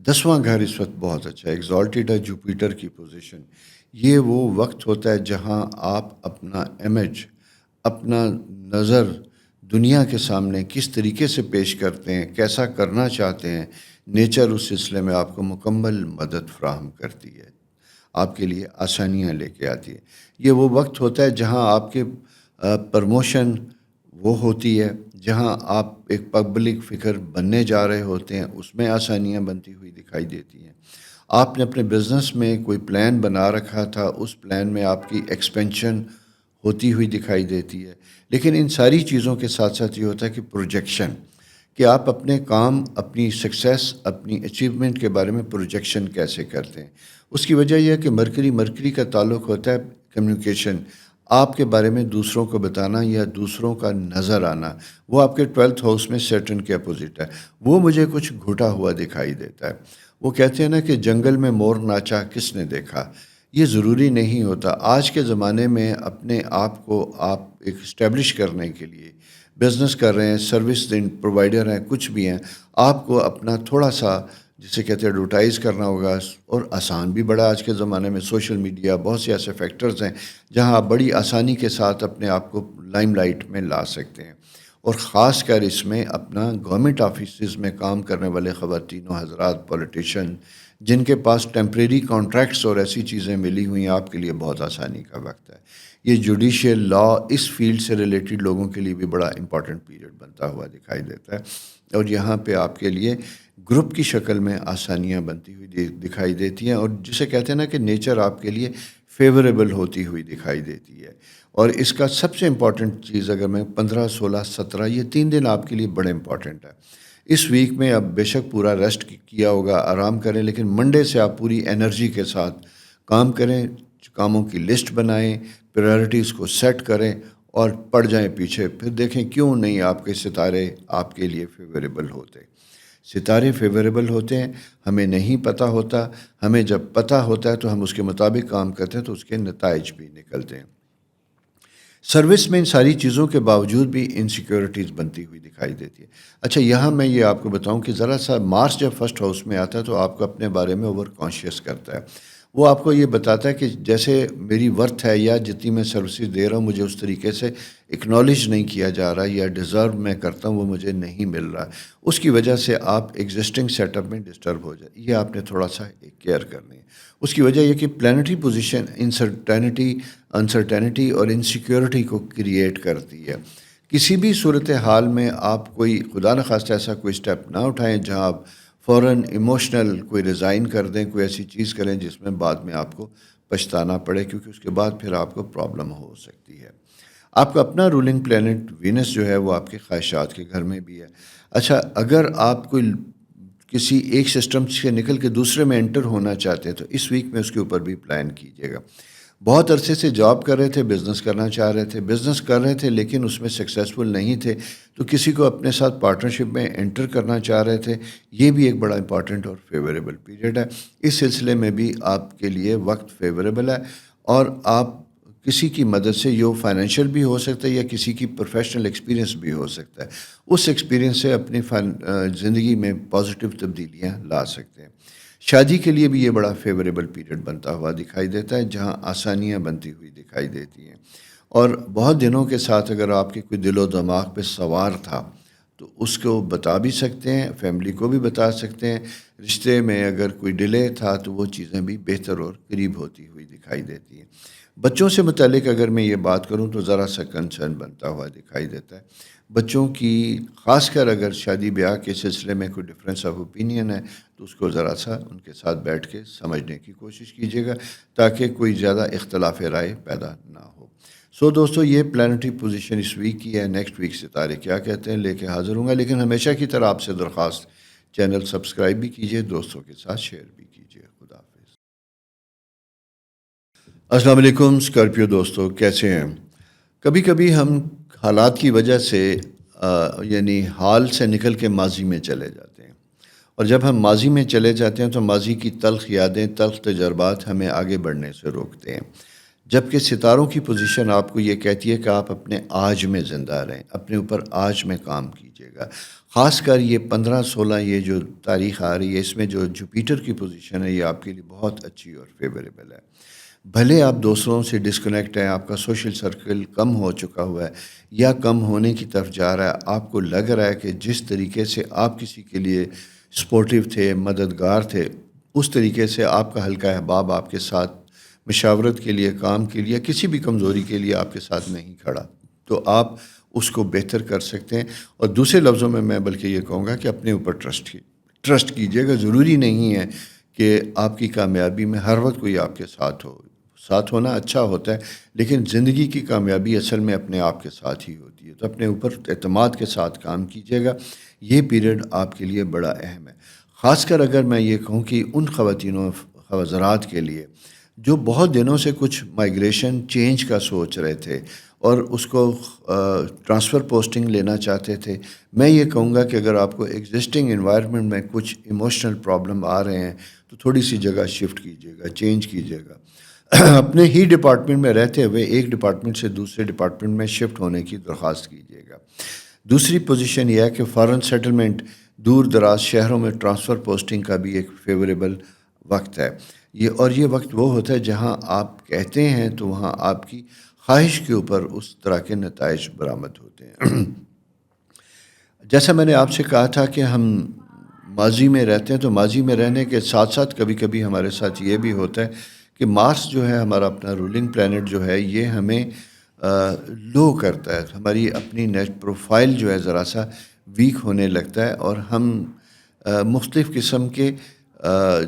10واں گھر اس وقت بہت اچھا ہے، ایگزالٹیڈ ہے، جوپیٹر کی پوزیشن. یہ وہ وقت ہوتا ہے جہاں آپ اپنا امیج، اپنا نظر دنیا کے سامنے کس طریقے سے پیش کرتے ہیں، کیسا کرنا چاہتے ہیں. نیچر اس سلسلے میں آپ کو مکمل مدد فراہم کرتی ہے، آپ کے لیے آسانیاں لے کے آتی ہے. یہ وہ وقت ہوتا ہے جہاں آپ کے پرموشن وہ ہوتی ہے، جہاں آپ ایک پبلک فگر بننے جا رہے ہوتے ہیں، اس میں آسانیاں بنتی ہوئی دکھائی دیتی ہیں. آپ نے اپنے بزنس میں کوئی پلان بنا رکھا تھا، اس پلان میں آپ کی ایکسپینشن ہوتی ہوئی دکھائی دیتی ہے. لیکن ان ساری چیزوں کے ساتھ ساتھ یہ ہوتا ہے کہ پروجیکشن، کہ آپ اپنے کام، اپنی سکسیس، اپنی اچیومنٹ کے بارے میں پروجیکشن کیسے کرتے ہیں. اس کی وجہ یہ ہے کہ مرکری کا تعلق ہوتا ہے کمیونیکیشن، آپ کے بارے میں دوسروں کو بتانا یا دوسروں کا نظر آنا. وہ آپ کے 12th ہاؤس میں سیٹرن کے اپوزٹ ہے. وہ مجھے کچھ گھٹا ہوا دکھائی دیتا ہے. وہ کہتے ہیں نا کہ جنگل میں مور ناچا کس نے دیکھا. یہ ضروری نہیں ہوتا. آج کے زمانے میں اپنے آپ کو آپ ایک اسٹیبلش کرنے کے لیے بزنس کر رہے ہیں، سروس پرووائڈر ہیں، کچھ بھی ہیں، آپ کو اپنا تھوڑا سا جسے کہتے ہیں ایڈورٹائز کرنا ہوگا. اور آسان بھی بڑا آج کے زمانے میں، سوشل میڈیا، بہت سے ایسے فیکٹرز ہیں جہاں آپ بڑی آسانی کے ساتھ اپنے آپ کو لائم لائٹ میں لا سکتے ہیں. اور خاص کر اس میں اپنا گورنمنٹ آفیسز میں کام کرنے والے خواتین و حضرات، پولیٹیشین جن کے پاس ٹیمپریری کانٹریکٹس اور ایسی چیزیں ملی ہوئی ہیں، آپ کے لیے بہت آسانی کا وقت ہے. یہ جوڈیشل لا اس فیلڈ سے ریلیٹڈ لوگوں کے لیے بھی بڑا امپورٹنٹ پیریڈ بنتا ہوا دکھائی دیتا ہے. اور یہاں پہ آپ کے لیے گروپ کی شکل میں آسانیاں بنتی ہوئی دکھائی دیتی ہیں، اور جسے کہتے ہیں نا کہ نیچر آپ کے لیے فیوریبل ہوتی ہوئی دکھائی دیتی ہے. اور اس کا سب سے امپورٹنٹ چیز، اگر میں 15، 16، 17 یہ 3 دن آپ کے لیے بڑے امپورٹنٹ ہے. اس ویک میں اب بے شک پورا ریسٹ کیا ہوگا، آرام کریں، لیکن منڈے سے آپ پوری انرجی کے ساتھ کام کریں، کاموں کی لسٹ بنائیں، پریورٹیز کو سیٹ کریں اور پڑ جائیں پیچھے. پھر دیکھیں کیوں نہیں آپ کے ستارے آپ کے لیے فیوریبل ہوتے. ستارے فیوریبل ہوتے ہیں، ہمیں نہیں پتہ ہوتا. ہمیں جب پتہ ہوتا ہے تو ہم اس کے مطابق کام کرتے ہیں تو اس کے نتائج بھی نکلتے ہیں. سروس میں ان ساری چیزوں کے باوجود بھی انسیکیورٹیز بنتی ہوئی دکھائی دیتی ہے. اچھا، یہاں میں یہ آپ کو بتاؤں کہ ذرا سا مارس جب فرسٹ ہاؤس میں آتا ہے تو آپ کو اپنے بارے میں اوور کانشیس کرتا ہے. وہ آپ کو یہ بتاتا ہے کہ جیسے میری ورتھ ہے یا جتنی میں سروسز دے رہا ہوں مجھے اس طریقے سے اکنالج نہیں کیا جا رہا، یا ڈیزرو میں کرتا ہوں وہ مجھے نہیں مل رہا. اس کی وجہ سے آپ ایگزسٹنگ سیٹ اپ میں ڈسٹرب ہو جائے. یہ آپ نے تھوڑا سا ایک کیئر کرنی ہے. اس کی وجہ یہ کہ پلانٹری پوزیشن انسرٹینٹی اور انسیکیورٹی کو کریٹ کرتی ہے. کسی بھی صورتحال میں آپ کوئی خدا نخواستہ ایسا کوئی سٹیپ نہ اٹھائیں جہاں آپ فوراً ایموشنل کوئی ریزائن کر دیں، کوئی ایسی چیز کریں جس میں بعد میں آپ کو پچھتانا پڑے، کیونکہ اس کے بعد پھر آپ کو پرابلم ہو سکتی ہے. آپ کا اپنا رولنگ پلینٹ وینس جو ہے وہ آپ کے خواہشات کے گھر میں بھی ہے. اچھا، اگر آپ کوئی کسی ایک سسٹم سے نکل کے دوسرے میں انٹر ہونا چاہتے ہیں تو اس ویک میں اس کے اوپر بھی پلان کیجیے گا۔ بہت عرصے سے جاب کر رہے تھے، بزنس کرنا چاہ رہے تھے، بزنس کر رہے تھے لیکن اس میں سکسیزفل نہیں تھے، تو کسی کو اپنے ساتھ پارٹنرشپ میں انٹر کرنا چاہ رہے تھے، یہ بھی ایک بڑا امپورٹنٹ اور فیوریبل پیریڈ ہے۔ اس سلسلے میں بھی آپ کے لیے وقت فیوریبل ہے، اور آپ کسی کی مدد سے یہ فائنینشیل بھی ہو سکتا ہے یا کسی کی پروفیشنل ایکسپیرینس بھی ہو سکتا ہے، اس ایکسپیرینس سے اپنی زندگی میں پازیٹیو تبدیلیاں لا سکتے ہیں۔ شادی کے لیے بھی یہ بڑا فیوریبل پیریڈ بنتا ہوا دکھائی دیتا ہے، جہاں آسانیاں بنتی ہوئی دکھائی دیتی ہیں، اور بہت دنوں کے ساتھ اگر آپ کے کوئی دل و دماغ پہ سوار تھا تو اس کو بتا بھی سکتے ہیں، فیملی کو بھی بتا سکتے ہیں۔ رشتے میں اگر کوئی ڈیلے تھا تو وہ چیزیں بھی بہتر اور قریب ہوتی ہوئی دکھائی دیتی ہیں۔ بچوں سے متعلق اگر میں یہ بات کروں تو ذرا سا کنسرن بنتا ہوا دکھائی دیتا ہے۔ بچوں کی خاص کر اگر شادی بیاہ کے سلسلے میں کوئی ڈفرینس آف اوپینین ہے تو اس کو ذرا سا ان کے ساتھ بیٹھ کے سمجھنے کی کوشش کیجیے گا، تاکہ کوئی زیادہ اختلاف رائے پیدا نہ ہو۔ دوستو، یہ پلانٹری پوزیشن اس ویک کی ہے۔ نیکسٹ ویک ستارے کیا کہتے ہیں لے کے حاضر ہوں گا، لیکن ہمیشہ کی طرح آپ سے درخواست، چینل سبسکرائب بھی کیجیے، دوستوں کے ساتھ شیئر بھی کیجیے۔ خدا حافظ۔ السلام علیکم اسکارپیو دوستو، کیسے ہیں؟ کبھی کبھی ہم حالات کی وجہ سے یعنی حال سے نکل کے ماضی میں چلے جاتے ہیں، اور جب ہم ماضی میں چلے جاتے ہیں تو ماضی کی تلخ یادیں، تلخ تجربات ہمیں آگے بڑھنے سے روکتے ہیں، جبکہ ستاروں کی پوزیشن آپ کو یہ کہتی ہے کہ آپ اپنے آج میں زندہ رہیں، اپنے اوپر آج میں کام کیجیے گا۔ خاص کر یہ 15-16 یہ جو تاریخ آ رہی ہے، اس میں جو جوپیٹر کی پوزیشن ہے یہ آپ کے لیے بہت اچھی اور فیوریبل ہے۔ بھلے آپ دوسروں سے ڈسکنیکٹ ہیں، آپ کا سوشل سرکل کم ہو چکا ہوا ہے یا کم ہونے کی طرف جا رہا ہے، آپ کو لگ رہا ہے کہ جس طریقے سے آپ کسی کے لیے سپورٹیو تھے، مددگار تھے، اس طریقے سے آپ کا حلقہ احباب آپ کے ساتھ مشاورت کے لیے، کام کے لیے، کسی بھی کمزوری کے لیے آپ کے ساتھ نہیں کھڑا، تو آپ اس کو بہتر کر سکتے ہیں۔ اور دوسرے لفظوں میں بلکہ یہ کہوں گا کہ اپنے اوپر ٹرسٹ کیجیے گا۔ ضروری نہیں ہے کہ آپ کی کامیابی میں ہر وقت کوئی آپ کے ساتھ ہو، ساتھ ہونا اچھا ہوتا ہے، لیکن زندگی کی کامیابی اصل میں اپنے آپ کے ساتھ ہی ہوتی ہے، تو اپنے اوپر اعتماد کے ساتھ کام کیجیے گا۔ یہ پیریڈ آپ کے لیے بڑا اہم ہے، خاص کر اگر میں یہ کہوں کہ ان خواتینوں حضرات کے لیے جو بہت دنوں سے کچھ مائیگریشن چینج کا سوچ رہے تھے اور اس کو ٹرانسفر پوسٹنگ لینا چاہتے تھے، میں یہ کہوں گا کہ اگر آپ کو ایگزسٹنگ انوائرمنٹ میں کچھ ایموشنل پرابلم آ رہے ہیں تو تھوڑی سی جگہ شفٹ کیجیے گا، چینج کیجیے گا۔ اپنے ہی ڈپارٹمنٹ میں رہتے ہوئے ایک ڈپارٹمنٹ سے دوسرے ڈپارٹمنٹ میں شفٹ ہونے کی درخواست کیجیے گا۔ دوسری پوزیشن یہ ہے کہ فارن سیٹلمنٹ، دور دراز شہروں میں ٹرانسفر پوسٹنگ کا بھی ایک فیوریبل وقت ہے۔ یہ وقت وہ ہوتا ہے جہاں آپ کہتے ہیں تو وہاں آپ کی خواہش کے اوپر اس طرح کے نتائج برآمد ہوتے ہیں۔ جیسا میں نے آپ سے کہا تھا کہ ہم ماضی میں رہتے ہیں، تو ماضی میں رہنے کے ساتھ ساتھ کبھی کبھی ہمارے ساتھ یہ بھی ہوتا ہے کہ مارس جو ہے ہمارا اپنا رولنگ پلانٹ جو ہے، یہ ہمیں لو کرتا ہے، ہماری اپنی نیٹ پروفائل جو ہے ذرا سا ویک ہونے لگتا ہے، اور ہم مختلف قسم کے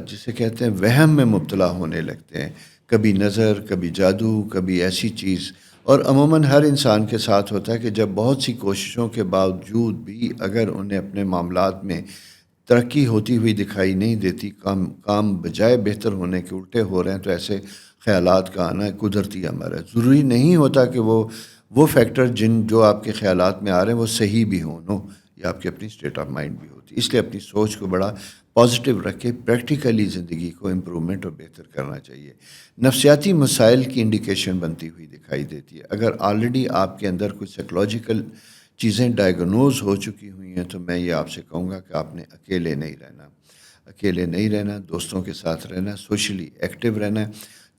جسے کہتے ہیں وہم میں مبتلا ہونے لگتے ہیں، کبھی نظر، کبھی جادو، کبھی ایسی چیز۔ اور عموماً ہر انسان کے ساتھ ہوتا ہے کہ جب بہت سی کوششوں کے باوجود بھی اگر انہیں اپنے معاملات میں ترقی ہوتی ہوئی دکھائی نہیں دیتی، کام بجائے بہتر ہونے کے الٹے ہو رہے ہیں، تو ایسے خیالات کا آنا قدرتی امر ہے۔ ضروری نہیں ہوتا کہ وہ فیکٹر جو آپ کے خیالات میں آ رہے ہیں وہ صحیح بھی ہوں، یا آپ کی اپنی اسٹیٹ آف مائنڈ بھی ہوتی ہے۔ اس لیے اپنی سوچ کو بڑا پازیٹیو رکھ کے پریکٹیکلی زندگی کو امپرومنٹ اور بہتر کرنا چاہیے۔ نفسیاتی مسائل کی انڈیکیشن بنتی ہوئی دکھائی دیتی ہے۔ اگر آلریڈی آپ کے اندر کچھ سائیکولوجیکل چیزیں ڈائیگنوز ہو چکی ہوئی ہیں تو میں یہ آپ سے کہوں گا کہ آپ نے اکیلے نہیں رہنا، دوستوں کے ساتھ رہنا، سوشلی ایکٹیو رہنا،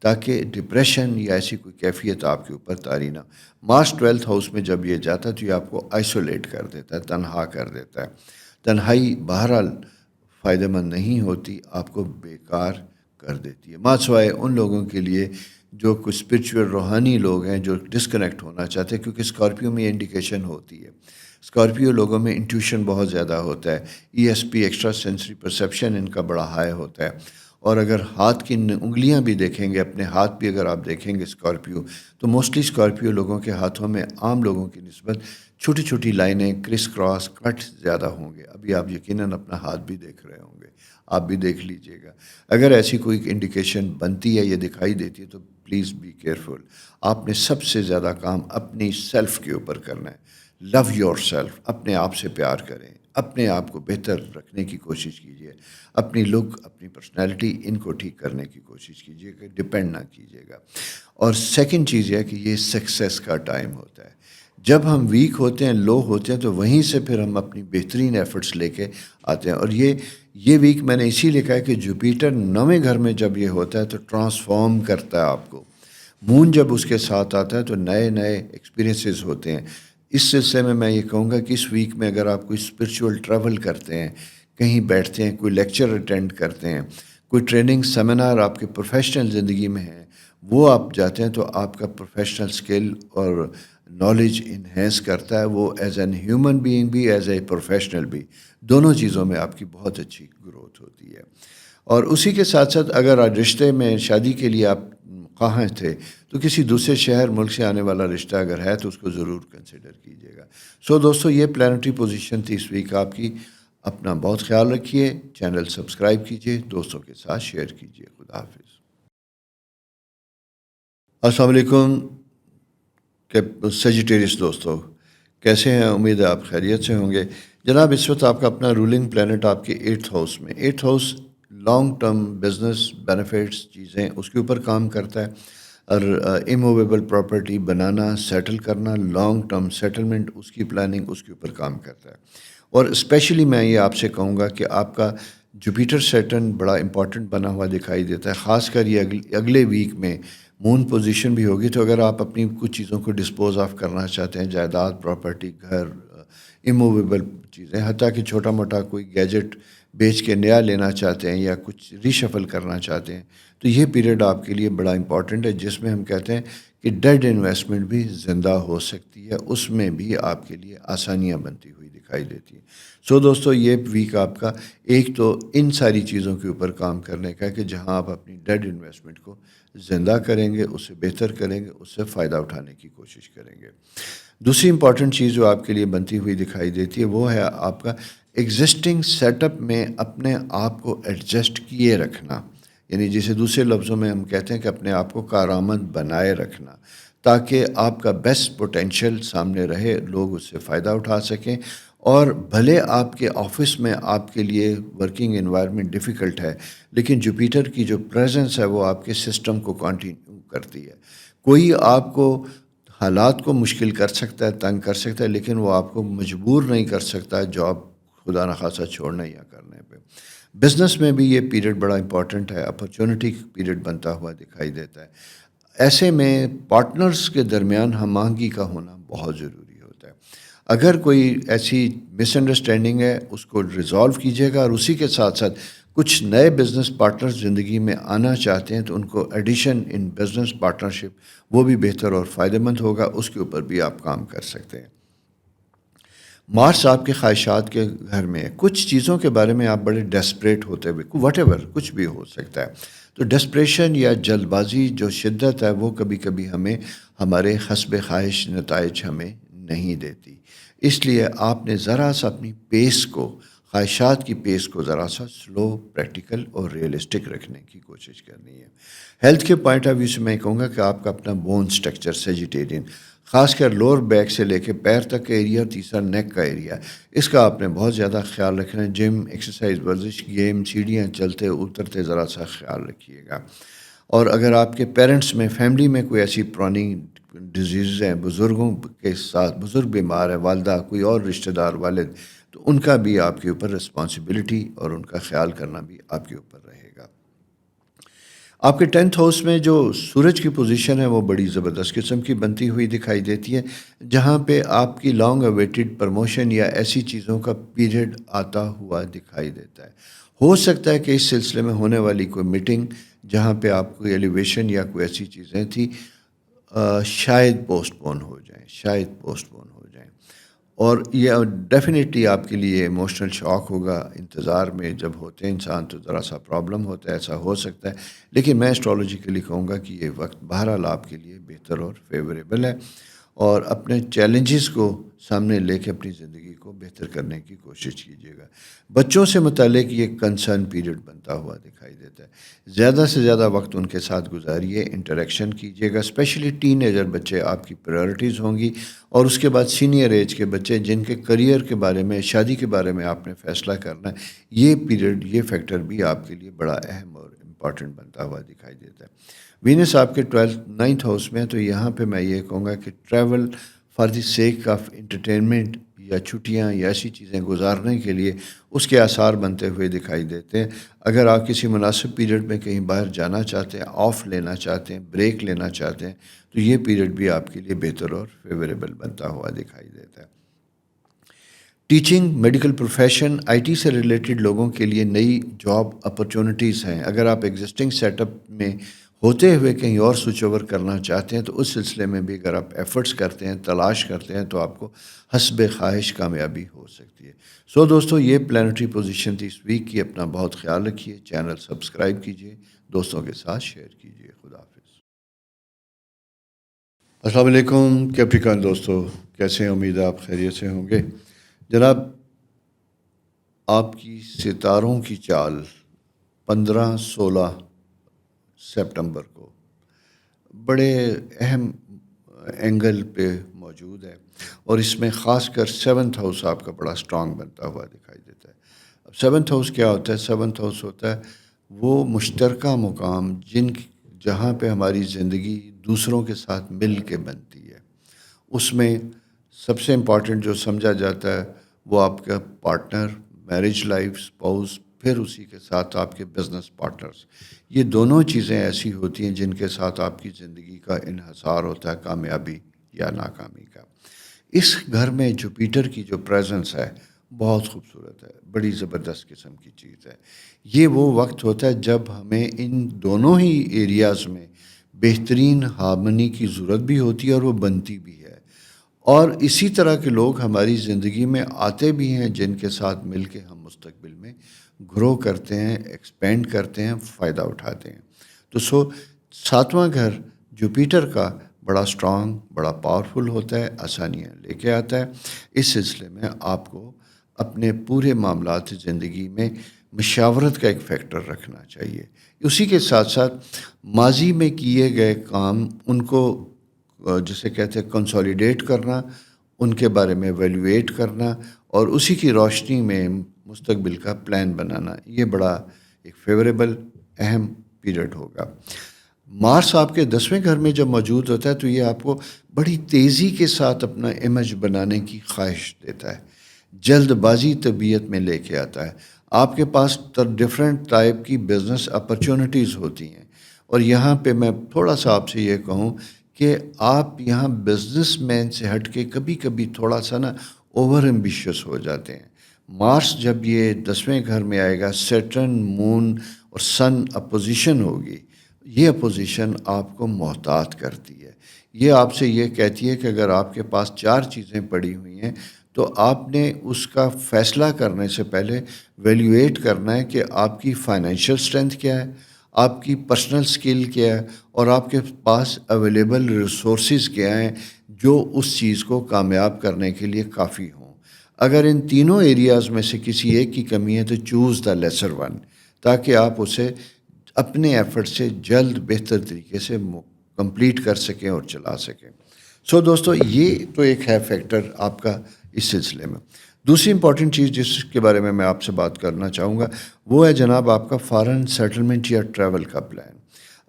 تاکہ ڈپریشن یا ایسی کوئی کیفیت آپ کے اوپر طاری نہ۔ مارس 12th ہاؤس میں جب یہ جاتا ہے تو یہ آپ کو آئسولیٹ کر دیتا ہے، تنہا کر دیتا ہے۔ تنہائی بہرحال فائدہ مند نہیں ہوتی، آپ کو بیکار کر دیتی ہے، ماں سوائے ان لوگوں کے لیے جو کچھ اسپرچول روحانی لوگ ہیں جو ڈسکنیکٹ ہونا چاہتے ہیں، کیونکہ اسکارپیو میں یہ انڈیکیشن ہوتی ہے۔ اسکارپیو لوگوں میں انٹیوشن بہت زیادہ ہوتا ہے، ESP ایکسٹرا سینسری پرسیپشن ان کا بڑا ہائی ہوتا ہے، اور اگر ہاتھ کی انگلیاں بھی دیکھیں گے، اپنے ہاتھ بھی اگر آپ دیکھیں گے اسکارپیو، تو موسٹلی اسکارپیو لوگوں کے ہاتھوں میں عام لوگوں کی نسبت چھوٹی چھوٹی لائنیں، کرس کراس کٹ زیادہ ہوں گے. ابھی آپ یقیناً اپنا ہاتھ بھی دیکھ رہے ہوں گے، آپ بھی دیکھ لیجئے گا. اگر ایسی کوئی انڈیکیشن بنتی ہے یا دکھائی دیتی ہے تو پلیز بی کیئرفل. آپ نے سب سے زیادہ کام اپنی سیلف کے اوپر کرنا ہے. Love yourself. اپنے آپ سے پیار کریں، اپنے آپ کو بہتر رکھنے کی کوشش کیجیے. اپنی لک، اپنی پرسنالٹی، ان کو ٹھیک کرنے کی کوشش کیجیے کہ ڈپینڈ نہ کیجیے گا. اور سیکنڈ چیز یہ ہے کہ یہ سکسیس کا ٹائم ہوتا ہے. جب ہم ویک ہوتے ہیں، لو ہوتے ہیں، تو وہیں سے پھر ہم اپنی بہترین ایفرٹس لے کے آتے ہیں. اور یہ ویک میں نے اسی لیے کہا کہ جوپیٹر 9ویں گھر میں جب یہ ہوتا ہے تو ٹرانسفارم کرتا ہے آپ کو. مون جب اس کے ساتھ آتا ہے تو نئے نئے ایکسپیرینسز ہوتے ہیں. اس سلسلے میں یہ کہوں گا کہ اس ویک میں اگر آپ کوئی اسپرچول ٹریول کرتے ہیں، کہیں بیٹھتے ہیں، کوئی لیکچر اٹینڈ کرتے ہیں، کوئی ٹریننگ سیمینار آپ کے پروفیشنل زندگی میں ہے، وہ آپ جاتے ہیں تو آپ کا پروفیشنل اسکل اور نالج انہینس کرتا ہے. وہ ایز این ہیومن بینگ بھی، ایز اے پروفیشنل بھی، دونوں چیزوں میں آپ کی بہت اچھی گروتھ ہوتی ہے. اور اسی کے ساتھ ساتھ اگر آج رشتے میں شادی کے لیے آپ خواہاں تھے تو کسی دوسرے شہر ملک سے آنے والا رشتہ اگر ہے تو اس کو ضرور کنسیڈر کیجیے گا. سو دوستو، یہ پلانٹری پوزیشن تھی اس ویک آپ کی. اپنا بہت خیال رکھیے. چینل سبسکرائب کیجیے، دوستوں کے ساتھ شیئر کیجیے. خدا حافظ. السلام علیکم سیجیٹیریس دوستو، کیسے ہیں؟ امید ہے آپ خیریت سے ہوں گے. جناب، اس وقت آپ کا اپنا رولنگ پلانٹ آپ کے 8th ہاؤس میں. 8th house long term business benefits چیزیں اس کے اوپر کام کرتا ہے. اور اموویبل پراپرٹی بنانا، سیٹل کرنا، لانگ ٹرم سیٹلمنٹ، اس کی پلاننگ اس کے اوپر کام کرتا ہے. اور اسپیشلی میں یہ آپ سے کہوں گا کہ آپ کا جوپیٹر سیٹرن بڑا امپورٹنٹ بنا ہوا دکھائی دیتا ہے. خاص کر یہ اگلے ویک میں مون پوزیشن بھی ہوگی. تو اگر آپ اپنی کچھ چیزوں کو ڈسپوز آف کرنا چاہتے ہیں، جائیداد، پراپرٹی، گھر، اموویبل چیزیں، حتیٰ کہ چھوٹا موٹا کوئی گیجٹ بیچ کے نیا لینا چاہتے ہیں یا کچھ ریشفل کرنا چاہتے ہیں، تو یہ پیریڈ آپ کے لیے بڑا امپورٹنٹ ہے، جس میں ہم کہتے ہیں کہ ڈیڈ انویسٹمنٹ بھی زندہ ہو سکتی ہے. اس میں بھی آپ کے لیے آسانیاں بنتی ہوئی دکھائی دیتی ہیں. سو دوستو، یہ ویک آپ کا ایک تو ان ساری چیزوں کے اوپر کام کرنے کا ہے کہ جہاں آپ اپنی ڈیڈ انویسٹمنٹ کو زندہ کریں گے، اسے بہتر کریں گے، اس سے فائدہ اٹھانے کی کوشش کریں گے. دوسری امپورٹنٹ چیز جو آپ کے لیے بنتی ہوئی دکھائی دیتی ہے وہ ہے آپ کا ایگزسٹنگ سیٹ اپ میں اپنے آپ کو ایڈجسٹ کیے رکھنا. یعنی جسے دوسرے لفظوں میں ہم کہتے ہیں کہ اپنے آپ کو کارآمد بنائے رکھنا، تاکہ آپ کا بیسٹ پوٹینشیل سامنے رہے، لوگ اس سے فائدہ اٹھا سکیں. اور بھلے آپ کے آفس میں آپ کے لیے ورکنگ انوائرمنٹ ڈیفیکلٹ ہے، لیکن جوپیٹر کی جو پریزنس ہے وہ آپ کے سسٹم کو کنٹینیو کرتی ہے. کوئی آپ کو حالات کو مشکل کر سکتا ہے، تنگ کر سکتا ہے، لیکن وہ آپ کو مجبور نہیں کر سکتا جاب خدا نخواستہ چھوڑنے یا کرنے پہ. بزنس میں بھی یہ پیریڈ بڑا امپورٹنٹ ہے، اپرچونٹی پیریڈ بنتا ہوا دکھائی دیتا ہے. ایسے میں پارٹنرز کے درمیان ہم آہنگی کا ہونا بہت ضروری ہوتا ہے. اگر کوئی ایسی مس انڈرسٹینڈنگ ہے، اس کو ریزالو کیجیے گا. اور اسی کے ساتھ ساتھ کچھ نئے بزنس پارٹنرز زندگی میں آنا چاہتے ہیں تو ان کو ایڈیشن ان بزنس پارٹنرشپ وہ بھی بہتر اور فائدہ مند ہوگا. اس کے اوپر بھی آپ کام کر سکتے ہیں. مارس آپ کے خواہشات کے گھر میں ہے. کچھ چیزوں کے بارے میں آپ بڑے ڈیسپریٹ ہوتے ہوئے، واٹ ایور کچھ بھی ہو سکتا ہے، تو ڈسپریشن یا جلد بازی جو شدت ہے وہ کبھی کبھی ہمیں ہمارے حسب خواہش نتائج ہمیں نہیں دیتی. اس لیے آپ نے ذرا سا اپنی پیس کو، خواہشات کی پیس کو ذرا سا سلو، پریکٹیکل اور ریئلسٹک رکھنے کی کوشش کرنی ہے. ہیلتھ کے پوائنٹ آف ویو سے میں کہوں گا کہ آپ کا اپنا بون سٹرکچر سیجیٹیرین، خاص کر لوور بیک سے لے کے پیر تک کا ایریا، تیسرا نیک کا ایریا، اس کا آپ نے بہت زیادہ خیال رکھنا ہے. جم، ایکسرسائز، ورزش، گیم، سیڑھیاں چلتے اترتے ذرا سا خیال رکھیے گا. اور اگر آپ کے پیرنٹس میں، فیملی میں کوئی ایسی پرانی ڈیزیز ہیں، بزرگوں کے ساتھ بزرگ بیمار ہے، والدہ، کوئی اور رشتہ دار، والد، تو ان کا بھی آپ کے اوپر رسپانسبلٹی اور ان کا خیال کرنا بھی آپ کے اوپر رہے گا. آپ کے 10th ہاؤس میں جو سورج کی پوزیشن ہے وہ بڑی زبردست قسم کی بنتی ہوئی دکھائی دیتی ہے، جہاں پہ آپ کی لانگ اویٹڈ پرموشن یا ایسی چیزوں کا پیریڈ آتا ہوا دکھائی دیتا ہے. ہو سکتا ہے کہ اس سلسلے میں ہونے والی کوئی میٹنگ جہاں پہ آپ کو ایلیویشن یا کوئی ایسی چیزیں تھیں، شاید پوسٹ پون ہو جائیں. اور یہ ڈیفینیٹلی آپ کے لیے ایموشنل شاک ہوگا. انتظار میں جب ہوتے ہیں انسان تو ذرا سا پرابلم ہوتا ہے، ایسا ہو سکتا ہے. لیکن میں اسٹرالوجیکلی کہوں گا کہ یہ وقت بہرحال آپ کے لیے بہتر اور فیوریبل ہے، اور اپنے چیلنجز کو سامنے لے کے اپنی زندگی کو بہتر کرنے کی کوشش کیجیے گا. بچوں سے متعلق یہ کنسرن پیریڈ بنتا ہوا دکھائی دیتا ہے. زیادہ سے زیادہ وقت ان کے ساتھ گزاریے، انٹریکشن کیجیے گا. اسپیشلی ٹین ایجر بچے آپ کی پرائرٹیز ہوں گی، اور اس کے بعد سینئر ایج کے بچے جن کے کریئر کے بارے میں، شادی کے بارے میں آپ نے فیصلہ کرنا ہے. یہ پیریڈ، یہ فیکٹر بھی آپ کے لیے بڑا اہم اور امپورٹنٹ بنتا ہوا دکھائی دیتا ہے. وینس آپ کے 9th ہاؤس میں، تو یہاں پہ میں یہ کہوں گا کہ travel for the sake of entertainment یا چھٹیاں یا ایسی چیزیں گزارنے کے لیے اس کے آثار بنتے ہوئے دکھائی دیتے ہیں. اگر آپ کسی مناسب پیریڈ میں کہیں باہر جانا چاہتے ہیں، آف لینا چاہتے ہیں، بریک لینا چاہتے ہیں، تو یہ پیریڈ بھی آپ کے لیے بہتر اور فیوریبل بنتا ہوا دکھائی دیتا ہے. Teaching, medical profession, I T سے ریلیٹڈ لوگوں کے لیے نئی جاب اپرچونٹیز ہیں. اگر آپ ایگزسٹنگ سیٹ اپ میں ہوتے ہوئے کہیں اور سوئچ اوور کرنا چاہتے ہیں تو اس سلسلے میں بھی اگر آپ ایفرٹس کرتے ہیں، تلاش کرتے ہیں، تو آپ کو حسب خواہش کامیابی ہو سکتی ہے. سو دوستو، یہ پلانٹری پوزیشن تھی اس ویک کی. اپنا بہت خیال رکھیے، چینل سبسکرائب کیجیے، دوستوں کے ساتھ شیئر کیجیے. خدا حافظ. السلام علیکم کیپریکان دوستو، کیسے ہیں؟ امید ہے آپ خیریت سے ہوں گے. جناب، آپ کی ستاروں کی چال 15-16 سپٹمبر کو بڑے اہم اینگل پہ موجود ہے، اور اس میں خاص کر 7th ہاؤس آپ کا بڑا سٹرانگ بنتا ہوا دکھائی دیتا ہے. اب 7th ہاؤس کیا ہوتا ہے؟ 7th ہاؤس ہوتا ہے وہ مشترکہ مقام جہاں پہ ہماری زندگی دوسروں کے ساتھ مل کے بنتی ہے. اس میں سب سے امپورٹنٹ جو سمجھا جاتا ہے وہ آپ کا پارٹنر، میرج لائف، اسپاؤس، پھر اسی کے ساتھ آپ کے بزنس پارٹنرز. یہ دونوں چیزیں ایسی ہوتی ہیں جن کے ساتھ آپ کی زندگی کا انحصار ہوتا ہے کامیابی یا ناکامی کا. اس گھر میں جوپیٹر کی جو پریزنس ہے بہت خوبصورت ہے، بڑی زبردست قسم کی چیز ہے. یہ وہ وقت ہوتا ہے جب ہمیں ان دونوں ہی ایریاز میں بہترین ہارمنی کی ضرورت بھی ہوتی ہے اور وہ بنتی بھی ہے. اور اسی طرح کے لوگ ہماری زندگی میں آتے بھی ہیں جن کے ساتھ مل کے ہم مستقبل میں گرو کرتے ہیں، ایکسپینڈ کرتے ہیں، فائدہ اٹھاتے ہیں. تو 7واں گھر جوپیٹر کا بڑا سٹرانگ، بڑا پاورفل ہوتا ہے، آسانیاں لے کے آتا ہے. اس سلسلے میں آپ کو اپنے پورے معاملات زندگی میں مشاورت کا ایک فیکٹر رکھنا چاہیے. اسی کے ساتھ ساتھ ماضی میں کیے گئے کام، ان کو جسے کہتے ہیں کنسولیڈیٹ کرنا، ان کے بارے میں ایویلویٹ کرنا، اور اسی کی روشنی میں مستقبل کا پلان بنانا، یہ بڑا ایک فیوریبل اہم پیریڈ ہوگا. مارس آپ کے 10ویں گھر میں جب موجود ہوتا ہے تو یہ آپ کو بڑی تیزی کے ساتھ اپنا امیج بنانے کی خواہش دیتا ہے، جلد بازی طبیعت میں لے کے آتا ہے. آپ کے پاس ڈفرینٹ ٹائپ کی بزنس اپرچونٹیز ہوتی ہیں، اور یہاں پہ میں تھوڑا سا آپ سے یہ کہوں کہ آپ یہاں بزنس مین سے ہٹ کے کبھی کبھی تھوڑا سا اوور ایمبیشیس ہو جاتے ہیں. مارس جب یہ 10ویں گھر میں آئے گا، سیٹرن، مون اور سن اپوزیشن ہوگی. یہ اپوزیشن آپ کو محتاط کرتی ہے. یہ آپ سے یہ کہتی ہے کہ اگر آپ کے پاس 4 چیزیں پڑی ہوئی ہیں تو آپ نے اس کا فیصلہ کرنے سے پہلے ویلیویٹ کرنا ہے کہ آپ کی فائنینشیل اسٹرینتھ کیا ہے، آپ کی پرسنل سکل کیا ہے، اور آپ کے پاس اویلیبل ریسورسز کیا ہیں جو اس چیز کو کامیاب کرنے کے لیے کافی ہوں. اگر ان تینوں ایریاز میں سے کسی ایک کی کمی ہے تو چوز دا لیسر ون، تاکہ آپ اسے اپنے ایفرٹ سے جلد بہتر طریقے سے کمپلیٹ کر سکیں اور چلا سکیں. سو دوستو، یہ تو ایک ہے فیکٹر آپ کا اس سلسلے میں. دوسری امپورٹنٹ چیز جس کے بارے میں آپ سے بات کرنا چاہوں گا وہ ہے جناب آپ کا فارن سیٹلمنٹ یا ٹریول کا پلان.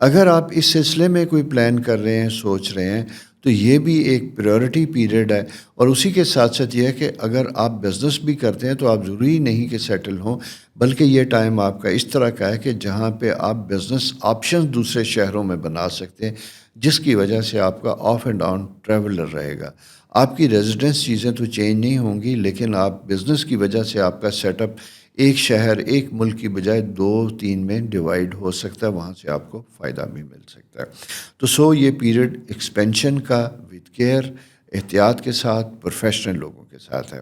اگر آپ اس سلسلے میں کوئی پلان کر رہے ہیں، سوچ رہے ہیں، تو یہ بھی ایک پریورٹی پیریڈ ہے. اور اسی کے ساتھ ساتھ یہ ہے کہ اگر آپ بزنس بھی کرتے ہیں تو آپ ضروری نہیں کہ سیٹل ہوں، بلکہ یہ ٹائم آپ کا اس طرح کا ہے کہ جہاں پہ آپ بزنس آپشنز دوسرے شہروں میں بنا سکتے ہیں، جس کی وجہ سے آپ کا آف اینڈ آن ٹریولر رہے گا. آپ کی ریزیڈنس چیزیں تو چینج نہیں ہوں گی، لیکن آپ بزنس کی وجہ سے آپ کا سیٹ اپ ایک شہر، ایک ملک کی بجائے 2-3 میں ڈیوائیڈ ہو سکتا ہے، وہاں سے آپ کو فائدہ بھی مل سکتا ہے. تو یہ پیریڈ ایکسپینشن کا وتھ کیئر، احتیاط کے ساتھ پروفیشنل لوگوں کے ساتھ ہے۔